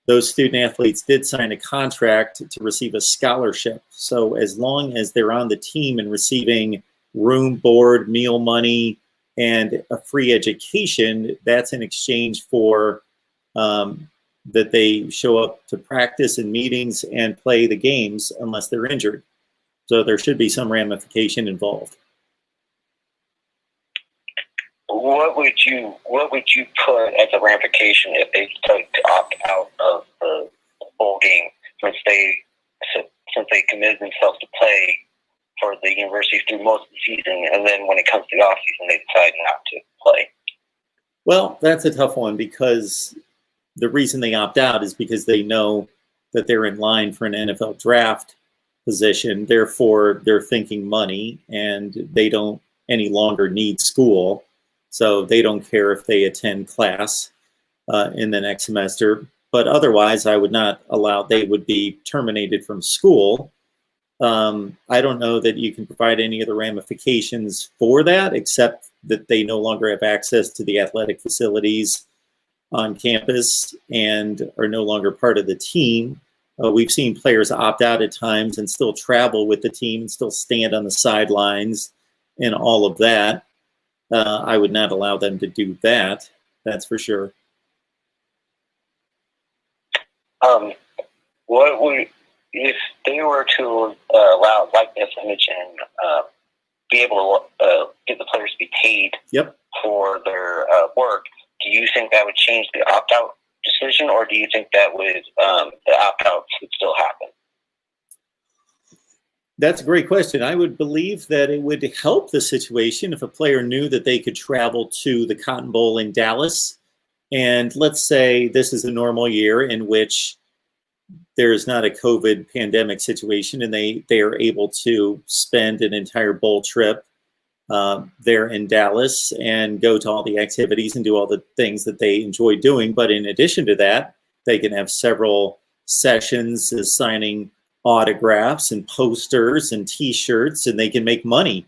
those student athletes did sign a contract to receive a scholarship. So as long as they're on the team and receiving room, board, meal money, and a free education, that's in exchange for that they show up to practice and meetings and play the games unless they're injured. So there should be some ramification involved. What would you put as a ramification if they decide to opt out of the bowl game since they committed themselves to play for the university through most of the season, and then when it comes to the off season they decide not to play? Well, that's a tough one, because the reason they opt out is because they know that they're in line for an NFL draft position. Therefore, they're thinking money, and they don't any longer need school. So they don't care if they attend class in the next semester. But otherwise, I would not allow, they would be terminated from school. I don't know that you can provide any other ramifications for that, except that they no longer have access to the athletic facilities on campus and are no longer part of the team. We've seen players opt out at times and still travel with the team and still stand on the sidelines and all of that. I would not allow them to do that. That's for sure. What would, if they were to allow likeness, image, and be able to get the players to be paid Yep. for their work? do you think that would change the opt-out decision, or do you think that would the opt-outs would still happen? That's a great question. I would believe that it would help the situation if a player knew that they could travel to the Cotton Bowl in Dallas. And let's say this is a normal year in which there is not a COVID pandemic situation and they are able to spend an entire bowl trip there in Dallas and go to all the activities and do all the things that they enjoy doing. But in addition to that, they can have several sessions signing autographs and posters and t-shirts, and they can make money.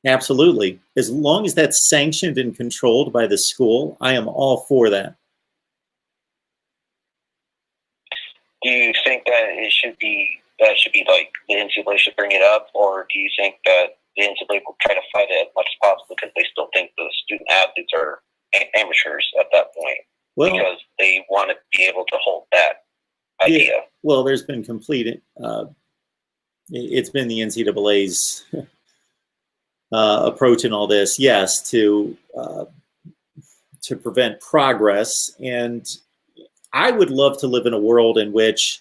Absolutely. As long as that's sanctioned and controlled by the school, I am all for that. Do you think that it should be like the NCAA should bring it up, or do you think that the NCAA will try to fight it as much as possible because they still think the student athletes are amateurs at that point, because they want to be able to hold that idea? Yeah, well, there's been complete. It's been the NCAA's approach in all this, yes, to prevent progress. And I would love to live in a world in which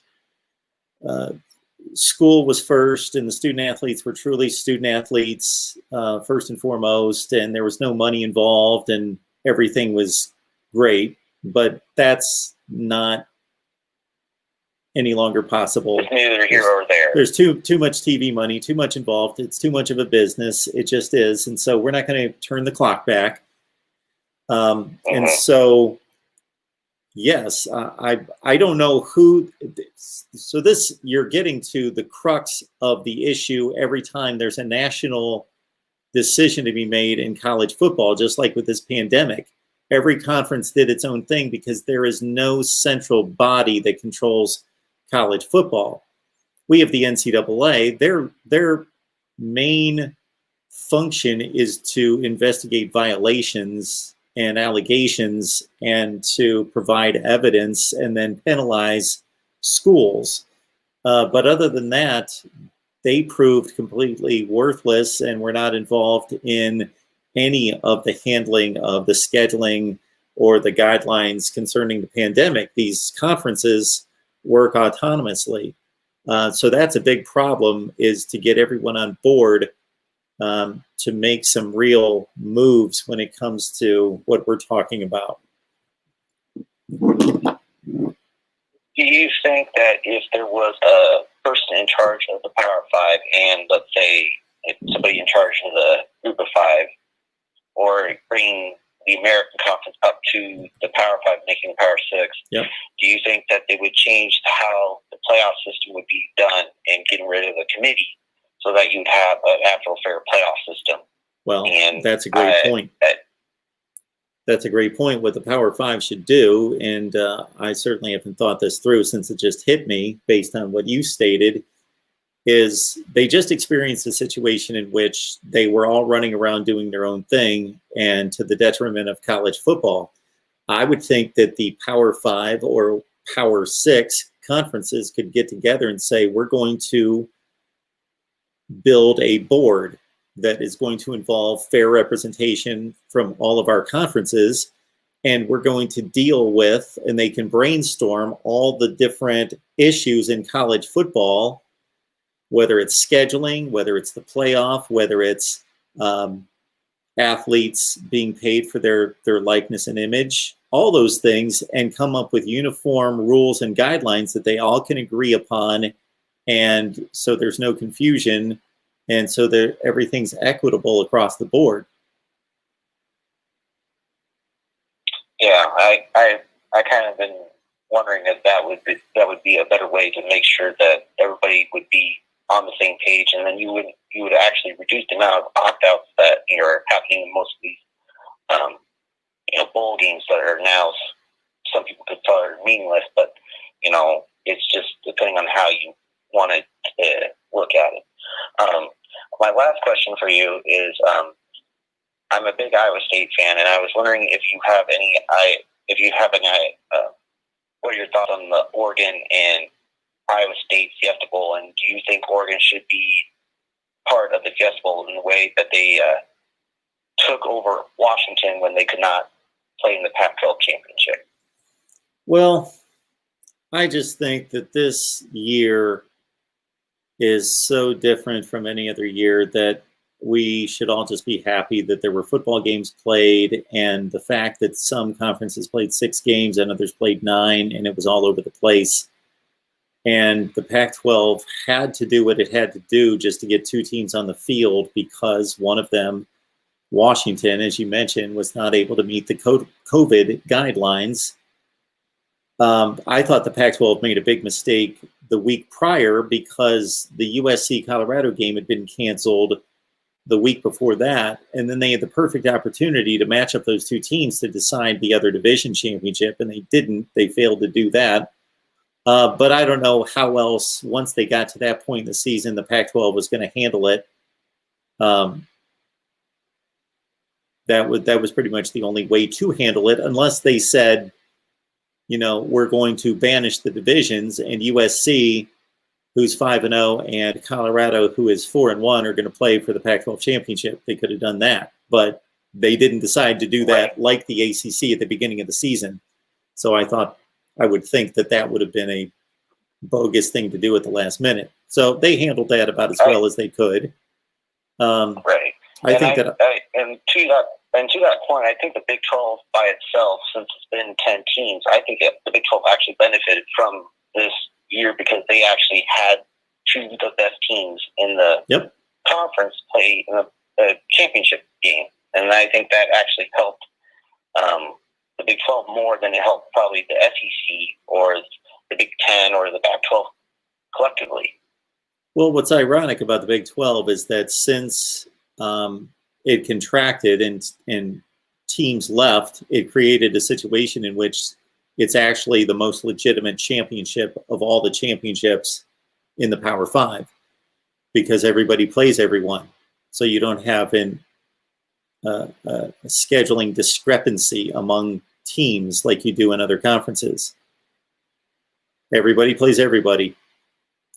school was first and the student athletes were truly student athletes first and foremost, and there was no money involved and everything was great. But that's not any longer possible. It's neither here or there. There's too much TV money, too much involved. It's too much of a business. It just is. And so we're not going to turn the clock back. And so, yes, I don't know who. So this, you're getting to the crux of the issue every time there's a national decision to be made in college football, just like with this pandemic. Every conference did its own thing because there is no central body that controls college football. We have the NCAA. Their main function is to investigate violations and allegations and to provide evidence and then penalize schools. But other than that, they proved completely worthless and were not involved in any of the handling of the scheduling or the guidelines concerning the pandemic. These conferences work autonomously. So that's a big problem, is to get everyone on board to make some real moves when it comes to what we're talking about. Do you think that if there was a person in charge of the Power Five and, let's say, somebody in charge of the Group of Five, or bringing the American Conference up to the Power Five, making the Power Six, yep, do you think that they would change how the playoff system would be done and getting rid of the committee so that you'd have an actual fair playoff system? Well, and that's a great point. That's a great point, what the Power Five should do. And I certainly haven't thought this through since it just hit me based on what you stated, is they just experienced a situation in which they were all running around doing their own thing and to the detriment of college football. I would think that the Power Five or Power Six conferences could get together and say, we're going to build a board that is going to involve fair representation from all of our conferences, and we're going to deal with, and they can brainstorm all the different issues in college football, whether it's scheduling, whether it's the playoff, whether it's athletes being paid for their likeness and image, all those things, and come up with uniform rules and guidelines that they all can agree upon. And so there's no confusion. And so everything's equitable across the board. Yeah, I kind of been wondering if that would be a better way to make sure that everybody would be on the same page, and then you would actually reduce the amount of opt-outs that are happening in most of these bowl games that are now, some people could call it meaningless, but it's just depending on how you want to look at it. My last question for you is, I'm a big Iowa State fan, and I was wondering if you have any what are your thoughts on the Oregon and Iowa State Fiesta Bowl, and do you think Oregon should be part of the Fiesta Bowl in the way that they took over Washington when they could not play in the Pac-12 championship? Well, I just think that this year is so different from any other year that we should all just be happy that there were football games played, and the fact that some conferences played 6 games and others played 9, and it was all over the place. And the Pac-12 had to do what it had to do just to get 2 teams on the field, because one of them, Washington, as you mentioned, was not able to meet the COVID guidelines. I thought the Pac-12 made a big mistake the week prior, because the USC-Colorado game had been canceled the week before that, and then they had the perfect opportunity to match up those 2 teams to decide the other division championship, and they didn't. They failed to do that. But I don't know how else, once they got to that point in the season, the Pac-12 was going to handle it. That was pretty much the only way to handle it, unless they said, you know, we're going to banish the divisions, and USC, who's 5-0, and Colorado, who is 4-1, are going to play for the Pac-12 championship. They could have done that, but they didn't decide to do that like the ACC at the beginning of the season. So I would think that that would have been a bogus thing to do at the last minute. So they handled that about as well as they could. Right. I think that to that point, I think the Big 12 by itself, since it's been 10 teams, I think the Big 12 actually benefited from this year, because they actually had 2 of the best teams in the conference play in the championship game. And I think that actually helped the Big 12 more than it helped probably the SEC or the Big 10 or the Pac-12 collectively. Well, what's ironic about the Big 12 is that since it contracted and teams left, it created a situation in which it's actually the most legitimate championship of all the championships in the Power 5, because everybody plays everyone. So you don't have a scheduling discrepancy among teams like you do in other conferences. Everybody plays everybody.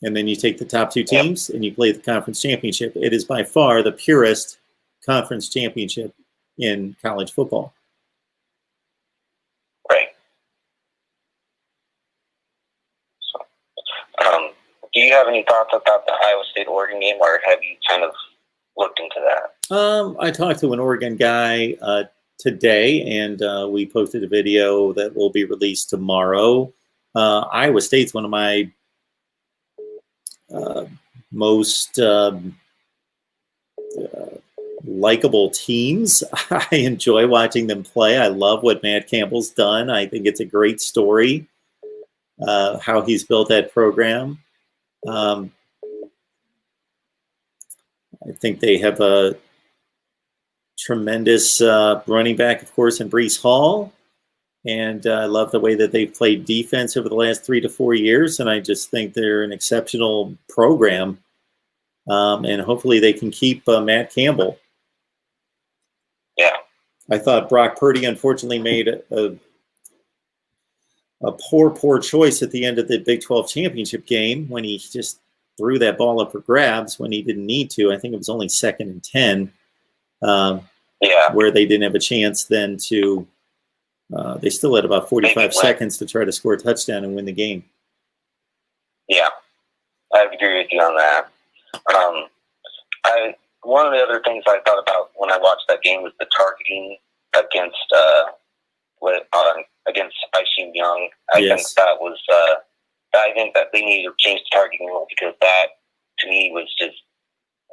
And then you take the top 2 teams and you play the conference championship. It is by far the purest conference championship in college football. Right. So, do you have any thoughts about the Iowa State-Oregon game, or have you kind of looked into that? I talked to an Oregon guy today, and we posted a video that will be released tomorrow. Iowa State's one of my most likable teams. I enjoy watching them play. I love what Matt Campbell's done. I think it's a great story, how he's built that program. I think they have a tremendous running back, of course, in Breece Hall. And I love the way that they've played defense over the last 3 to 4 years. And I just think they're an exceptional program. And hopefully they can keep Matt Campbell. Yeah. I thought Brock Purdy, unfortunately, made a poor choice at the end of the Big 12 championship game when he just threw that ball up for grabs when he didn't need to. I think it was only 2nd and 10, where they didn't have a chance then to they still had about 45 seconds to try to score a touchdown and win the game. Yeah, I agree with you on that. One of the other things I thought about when I watched that game was the targeting against Icing Young. I think that they needed to change the targeting rule, because that, to me, was just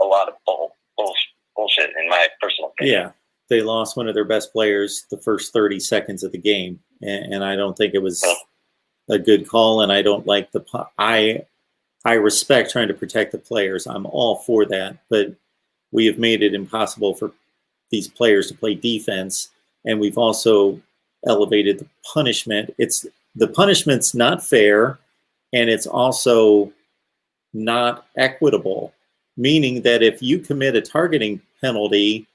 a lot of bullshit in my personal opinion. Yeah. They lost one of their best players the first 30 seconds of the game, and I don't think it was a good call. And I don't like I respect trying to protect the players. I'm all for that, but we have made it impossible for these players to play defense, and we've also elevated the punishment. The punishment's not fair, and it's also not equitable, meaning that if you commit a targeting penalty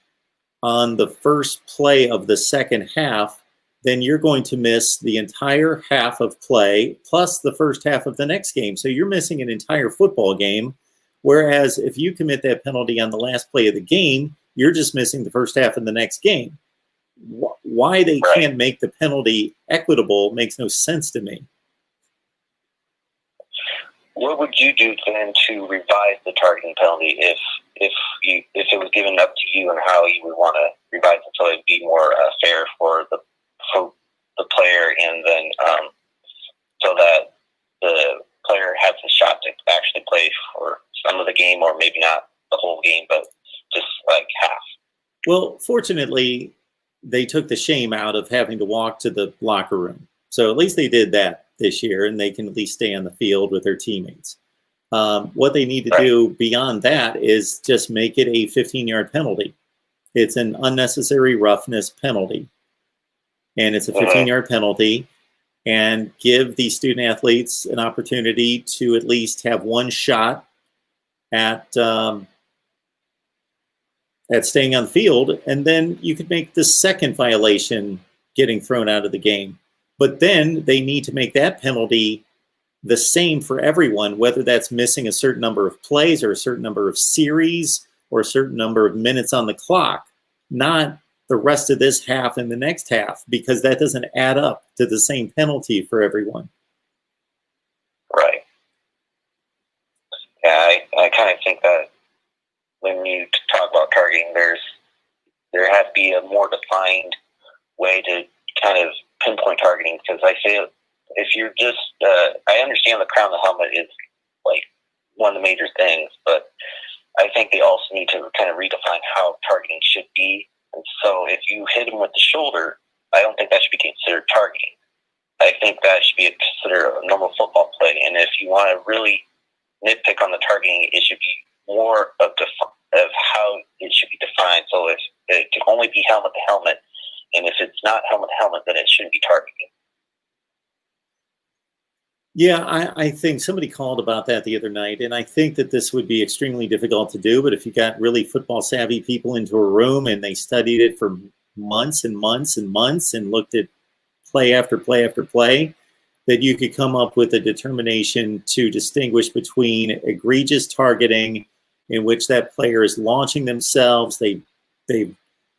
on the first play of the second half, then you're going to miss the entire half of play plus the first half of the next game. So you're missing an entire football game. Whereas if you commit that penalty on the last play of the game, you're just missing the first half of the next game. why they can't make the penalty equitable makes no sense to me. What would you do then to revise the targeting penalty if it was given up to you, and how you would want to revise it so it'd be more fair for the player, and then so that the player has a shot to actually play for some of the game, or maybe not the whole game, but just like half? Well, fortunately, they took the shame out of having to walk to the locker room. So at least they did that this year, and they can at least stay on the field with their teammates. What they need to do beyond that is just make it a 15-yard penalty. It's an unnecessary roughness penalty, and it's a 15-yard penalty, and give the student athletes an opportunity to at least have one shot at staying on the field, and then you could make the second violation getting thrown out of the game. But then they need to make that penalty the same for everyone, whether that's missing a certain number of plays or a certain number of series or a certain number of minutes on the clock, not the rest of this half and the next half, because that doesn't add up to the same penalty for everyone. Right. Yeah, I kind of think that when you talk about targeting, there has to be a more defined way to kind of pinpoint targeting, because I feel if you're just, I understand the crown of the helmet is like one of the major things, but I think they also need to kind of redefine how targeting should be. And so if you hit him with the shoulder, I don't think that should be considered targeting. I think that should be considered a normal football play. And if you want to really nitpick on the targeting, it should be more of how it should be defined. So if it can only be helmet to helmet, and if it's not helmet to helmet, then it shouldn't be targeting. Yeah, I think somebody called about that the other night, and I think that this would be extremely difficult to do, but if you got really football savvy people into a room and they studied it for months and months and months and looked at play after play after play, that you could come up with a determination to distinguish between egregious targeting, in which that player is launching themselves, they've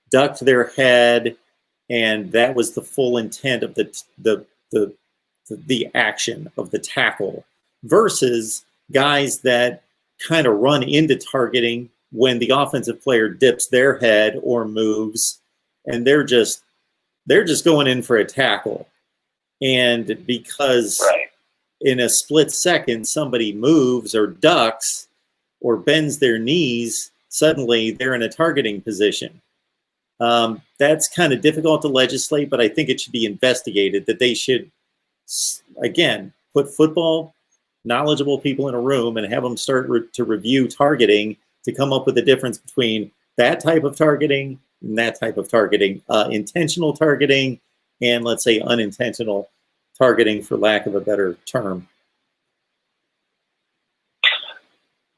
ducked their head, and that was the full intent of the action of the tackle, versus guys that kind of run into targeting when the offensive player dips their head or moves, and they're just going in for a tackle. And because in a split second somebody moves or ducks or bends their knees, suddenly they're in a targeting position. That's kind of difficult to legislate, but I think it should be investigated, that they should, again, put football knowledgeable people in a room and have them start to review targeting to come up with the difference between that type of targeting and that type of targeting, intentional targeting and, let's say, unintentional targeting, for lack of a better term.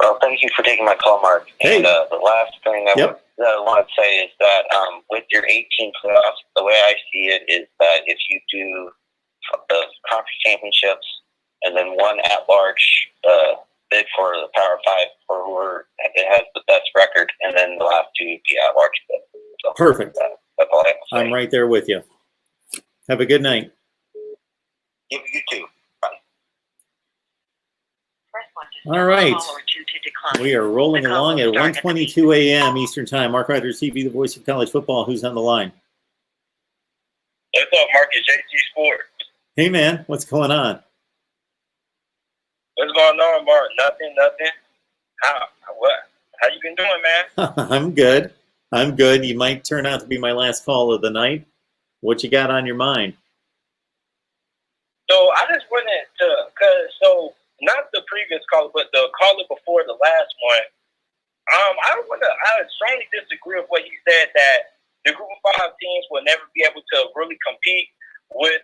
Well, thank you for taking my call, Mark. Hey. And the last thing I want to say is that with your 18 playoffs, the way I see it is that if you do the conference championships and then one at-large bid for the Power 5 for whoever it has the best record, and then the last two be at-large bid. So Perfect. That's all I have to say. I'm right there with you. Have a good night. You too. Bye. All right. We are rolling along at 1:22 a.m. Eastern Time. Mark Rogers TV, the voice of college football. Who's on the line? What's up, Mark? It's JT Sports. Hey, man. What's going on? What's going on, Mark? Nothing. How you been doing, man? I'm good. You might turn out to be my last call of the night. What you got on your mind? So I just wanted to, not the previous caller, but the caller before the last one. I strongly disagree with what he said, that the Group of 5 teams will never be able to really compete with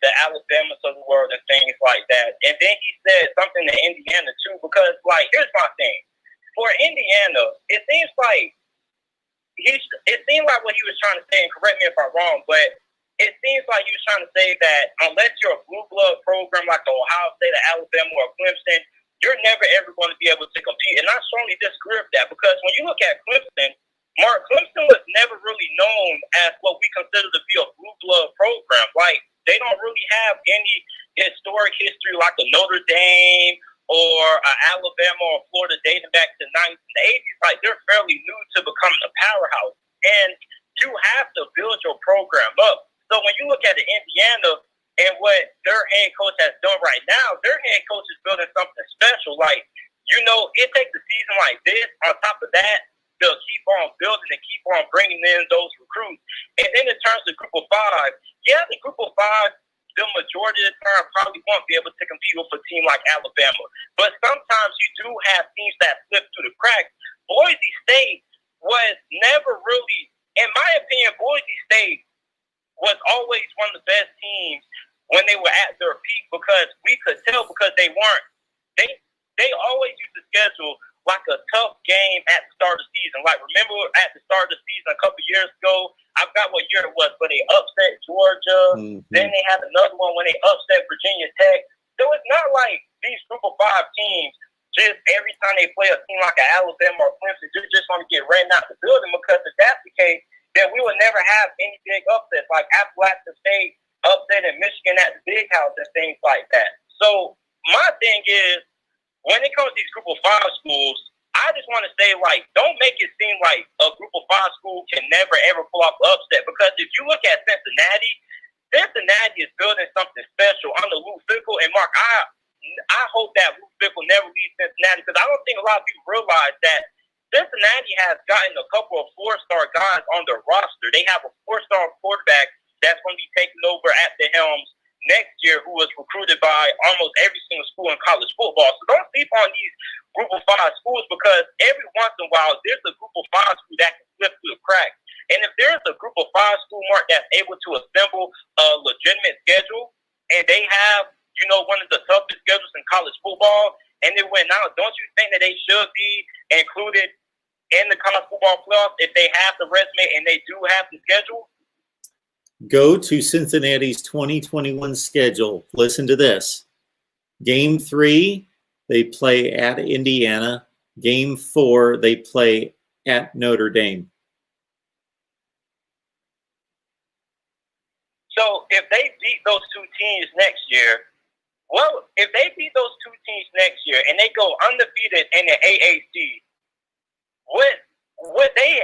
the Alabamas of the world and things like that. And then he said something to Indiana too, because here's my thing. For Indiana, it seems like what he was trying to say, and correct me if I'm wrong, but it seems like he was trying to say that unless you're a blue blood program like the Ohio State or Alabama or Clemson, you're never ever going to be able to compete. And I strongly disagree with that, because when you look at Clemson, Mark, Clemson was never really known as what we consider to be a blue blood program. Like, they don't really have any historic history like a Notre Dame or Alabama or Florida dating back to the 1980s. Like, they're fairly new to becoming a powerhouse. And you have to build your program up. So when you look at the Indiana and what their head coach has done right now, their head coach is building something special. Like, it takes a season like this. On top of that, they'll keep on building and keep on bringing in those recruits. And then in terms of Group of Five, yeah, the Group of Five, the majority of the time probably won't be able to compete with a team like Alabama. But sometimes you do have teams that slip through the cracks. Boise State was never really, in my opinion, Boise State was always one of the best teams when they were at their peak because we could tell because they always used to schedule like a tough game at the start of the season. Like, remember at the start of the season a couple years ago, I forgot what year it was, but they upset Georgia. Mm-hmm. Then they had another one when they upset Virginia Tech. So it's not like these Group of Five teams, just every time they play a team like an Alabama or Clemson, they're just going to get ran out the building because if that's the case, then we will never have any big upsets like Appalachian State upsetting Michigan at the Big House and things like that. So my thing is, when it comes to these Group of Five schools, I just want to say, like, don't make it seem like a Group of Five school can never, ever pull off an upset. Because if you look at Cincinnati is building something special under Lou Fickell. And, Mark, I hope that Lou Fickell never leaves Cincinnati because I don't think a lot of people realize that Cincinnati has gotten a couple of four-star guys on their roster. They have a four-star quarterback that's going to be taking over at the helms next year, who was recruited by almost every single school in college football. So don't sleep on these Group of Five schools because every once in a while there's a Group of Five school that can slip through the cracks. And if there's a Group of Five school, Mark, that's able to assemble a legitimate schedule, and they have, one of the toughest schedules in college football, and they went out, don't you think that they should be included in the college football playoffs if they have the resume and they do have the schedule? Go to Cincinnati's 2021 schedule. Listen to this. Game 3, they play at Indiana. Game 4, they play at Notre Dame. So if they beat those two teams next year, and they go undefeated in the AAC, wouldn't they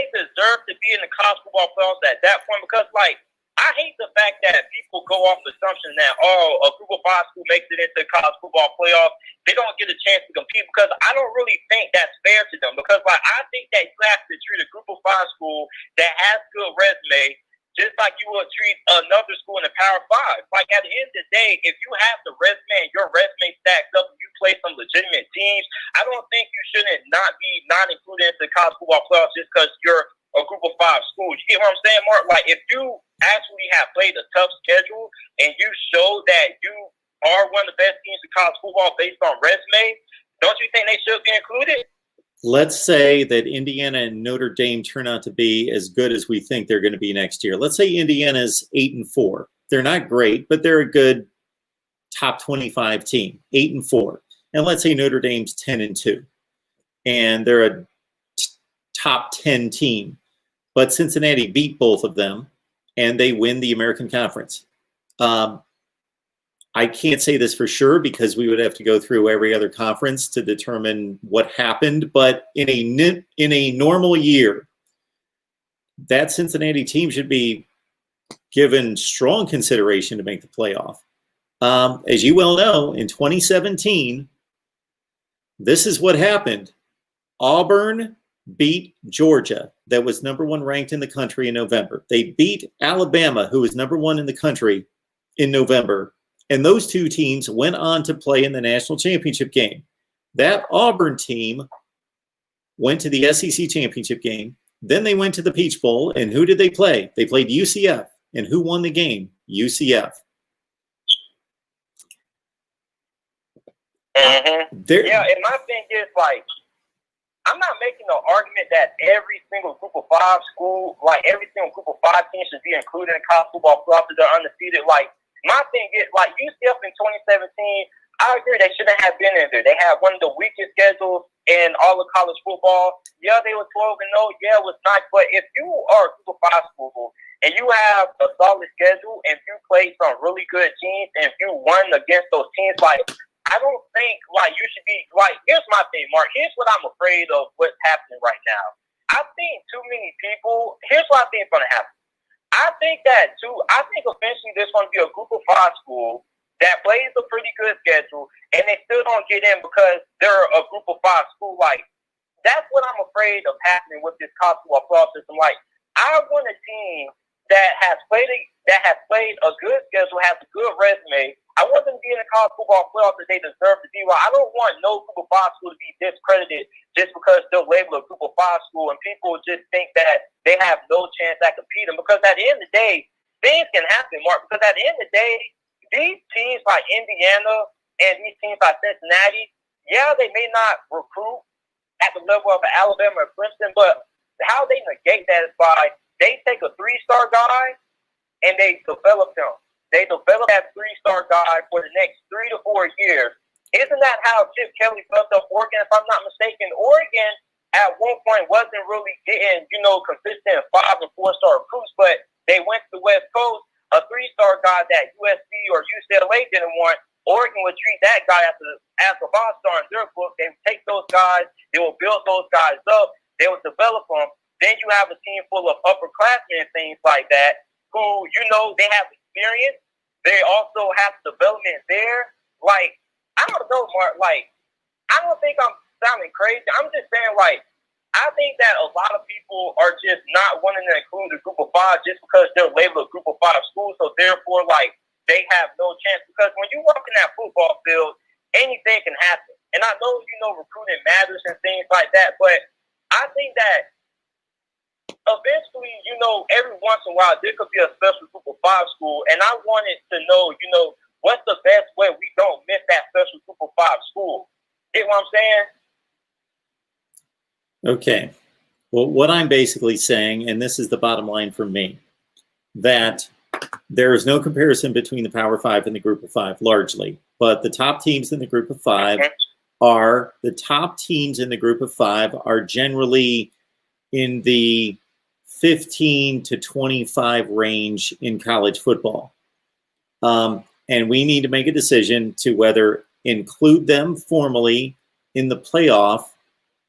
deserve to be in the college football playoffs at that point? Because, like, I hate the fact that people go off the assumption that, a Group of Five school makes it into the college football playoffs. They don't get a chance to compete because I don't really think that's fair to them. Because, like, I think that you have to treat a Group of Five school that has good resume just like you would treat another school in the Power Five. Like, at the end of the day, if you have the resume and your resume stacks up and you play some legitimate teams, I don't think you shouldn't not included into the college football playoffs just because you're a Group of Five school. You get what I'm saying, Mark? Like, if you actually have played a tough schedule and you show that you are one of the best teams in college football based on resume, don't you think they should be included? Let's say that Indiana and Notre Dame turn out to be as good as we think they're going to be next year. Let's say Indiana's 8-4. They're not great, but they're a good top 25 team, 8-4. And let's say Notre Dame's 10-2, and they're a top 10 team. But Cincinnati beat both of them, and they win the American Conference. I can't say this for sure because we would have to go through every other conference to determine what happened. But in a normal year, that Cincinnati team should be given strong consideration to make the playoff. As you well know, in 2017, this is what happened. Auburn beat Georgia, that was number 1 ranked in the country in November. They beat Alabama, who was number 1 in the country in November. And those two teams went on to play in the national championship game. That Auburn team went to the SEC championship game. Then they went to the Peach Bowl. And who did they play? They played UCF. And who won the game? UCF. Mm-hmm. Yeah, and my thing is, like, I'm not making no argument that every single Group of Five school, like every single Group of Five team should be included in college football playoffs if they're undefeated. Like, my thing is, like, UCF in 2017, I agree they shouldn't have been in there. They had one of the weakest schedules in all of college football. Yeah, they were 12-0. Yeah, it was nice. But if you are a Group of 5 school and you have a solid schedule and you play some really good teams and you won against those teams, like, I don't think, like, you should be, like, here's my thing, Mark. Here's what I'm afraid of what's happening right now. I think too many people, here's what I think is going to happen. I think eventually there's going to be a Group of 5 school that plays a pretty good schedule, and they still don't get in because they're a Group of 5 school. Like, that's what I'm afraid of happening with this college football playoff system. Like, I want a team that has played a good schedule, has a good resume. I want them to be in the college football playoff that they deserve to be. Like, I don't want no Group of 5 school to be discredited just because they're labeled a Group of 5 school and people just think that they have no chance at competing. Because at the end of the day, things can happen, Mark. Because at the end of the day, these teams like Indiana and these teams like Cincinnati, yeah, they may not recruit at the level of Alabama or Clemson, but how they negate that is by they take a 3-star guy and they develop him. They develop that 3-star guy for the next 3 to 4 years. Isn't that how Chip Kelly built up Oregon? If I'm not mistaken, Oregon at one point wasn't really getting, consistent 5 and 4-star recruits, but they went to the West Coast, a 3-star guy that USC or UCLA didn't want. Oregon would treat that guy as a 5-star in their book. They would take those guys, they will build those guys up, they will develop them. Then you have a team full of upperclassmen and things like that who, they have experience. They also have development there. Like, I don't know, Mark. Like, I don't think I'm sounding crazy. I'm just saying, like, I think that a lot of people are just not wanting to include the Group of 5 just because they're labeled a Group of 5 school. So, therefore, like, they have no chance. Because when you walk in that football field, anything can happen. And I know, recruiting matters and things like that. But I think that eventually, every once in a while, there could be a special Group of 5 school. And I wanted to know, what's the best way we don't miss that special Group of 5 school? Get what I'm saying? Okay. Well, what I'm basically saying, and this is the bottom line for me, that there is no comparison between the Power 5 and the Group of 5, largely. But the top teams in the Group of 5 are generally in the 15 to 25 range in college football. And we need to make a decision to whether include them formally in the playoff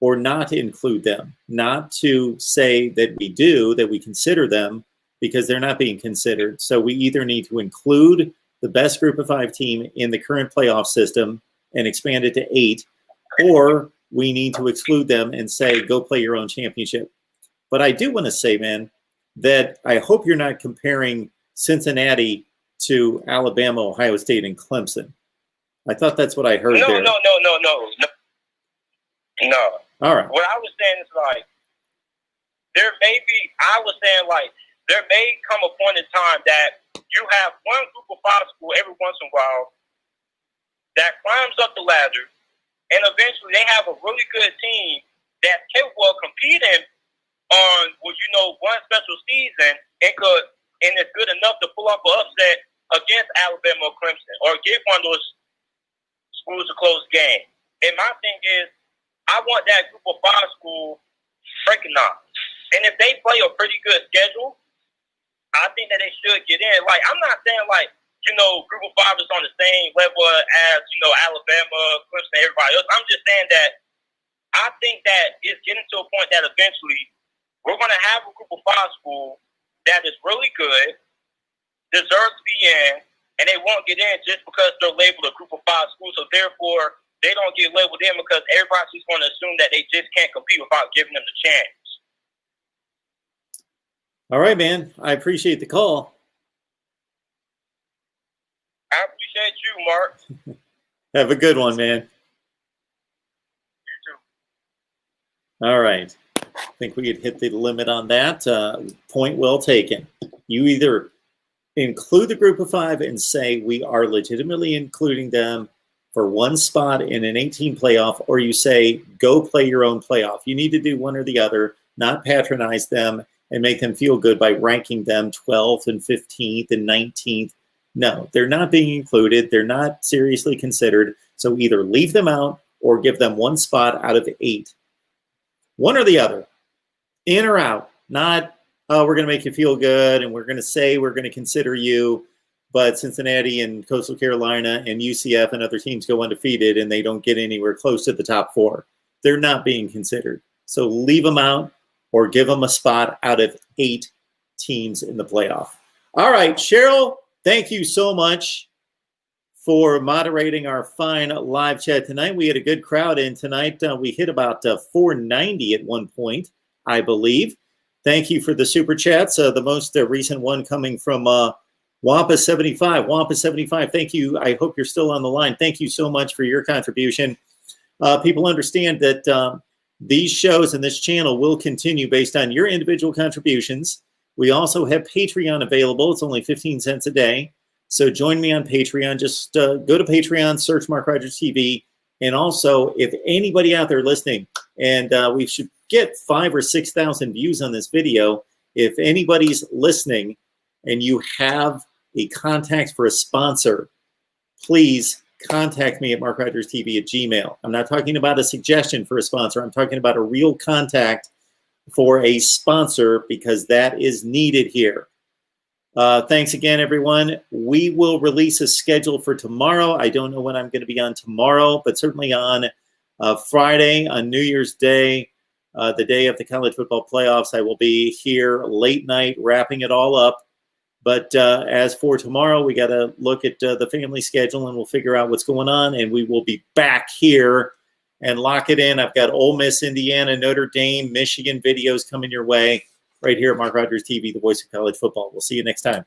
or not include them. Not to say that we consider them, because they're not being considered. So we either need to include the best Group of 5 team in the current playoff system and expand it to 8, or we need to exclude them and say, go play your own championship. But I do want to say, man, that I hope you're not comparing Cincinnati to Alabama, Ohio State, and Clemson. I thought that's what I heard there. No. All right. What I was saying is, like, there may come a point in time that you have one Group of 5 school every once in a while that climbs up the ladder, and eventually they have a really good team that's capable of competing on, one special season and it's good enough to pull off an upset against Alabama or Clemson or get one of those schools a close game. And my thing is, I want that Group of 5 school recognized. And if they play a pretty good schedule, I think that they should get in. Like, I'm not saying, like, Group of 5 is on the same level as, Alabama, Clemson, everybody else. I'm just saying that I think that it's getting to a point that eventually we're going to have a Group of 5 school that is really good, deserves to be in, and they won't get in just because they're labeled a Group of 5 school. So, therefore, they don't get labeled in because everybody's just going to assume that they just can't compete without giving them the chance. All right, man. I appreciate the call. I appreciate you, Mark. Have a good one, man. You too. All right. I think we had hit the limit on that. Point well taken. You either include the Group of 5 and say we are legitimately including them for one spot in an 18 playoff, or you say go play your own playoff. You need to do one or the other, not patronize them and make them feel good by ranking them 12th and 15th and 19th. No, they're not being included. They're not seriously considered. So either leave them out or give them one spot out of 8. One or the other, in or out. Not, oh, we're going to make you feel good and we're going to say we're going to consider you, but Cincinnati and Coastal Carolina and UCF and other teams go undefeated and they don't get anywhere close to the top 4. They're not being considered. So leave them out or give them a spot out of 8 teams in the playoff. All right, Cheryl, thank you so much for moderating our fine live chat tonight. We had a good crowd in tonight. We hit about 490 at one point, I believe. Thank you for the super chats. The most recent one coming from Wampa75. Wampa75, thank you. I hope you're still on the line. Thank you so much for your contribution. People understand that these shows and this channel will continue based on your individual contributions. We also have Patreon available. It's only 15 cents a day. So join me on Patreon. Just go to Patreon, search Mark Rogers TV. And also, if anybody out there listening, and we should get 5,000 or 6,000 views on this video. If anybody's listening and you have a contact for a sponsor, please contact me at MarkRogersTV@gmail. I'm not talking about a suggestion for a sponsor. I'm talking about a real contact for a sponsor because that is needed here. Thanks again, everyone. We will release a schedule for tomorrow. I don't know when I'm going to be on tomorrow, but certainly on Friday, on New Year's Day, the day of the college football playoffs, I will be here late night wrapping it all up. But as for tomorrow, we got to look at the family schedule and we'll figure out what's going on. And we will be back here and lock it in. I've got Ole Miss, Indiana, Notre Dame, Michigan videos coming your way right here at Mark Rogers TV, the voice of college football. We'll see you next time.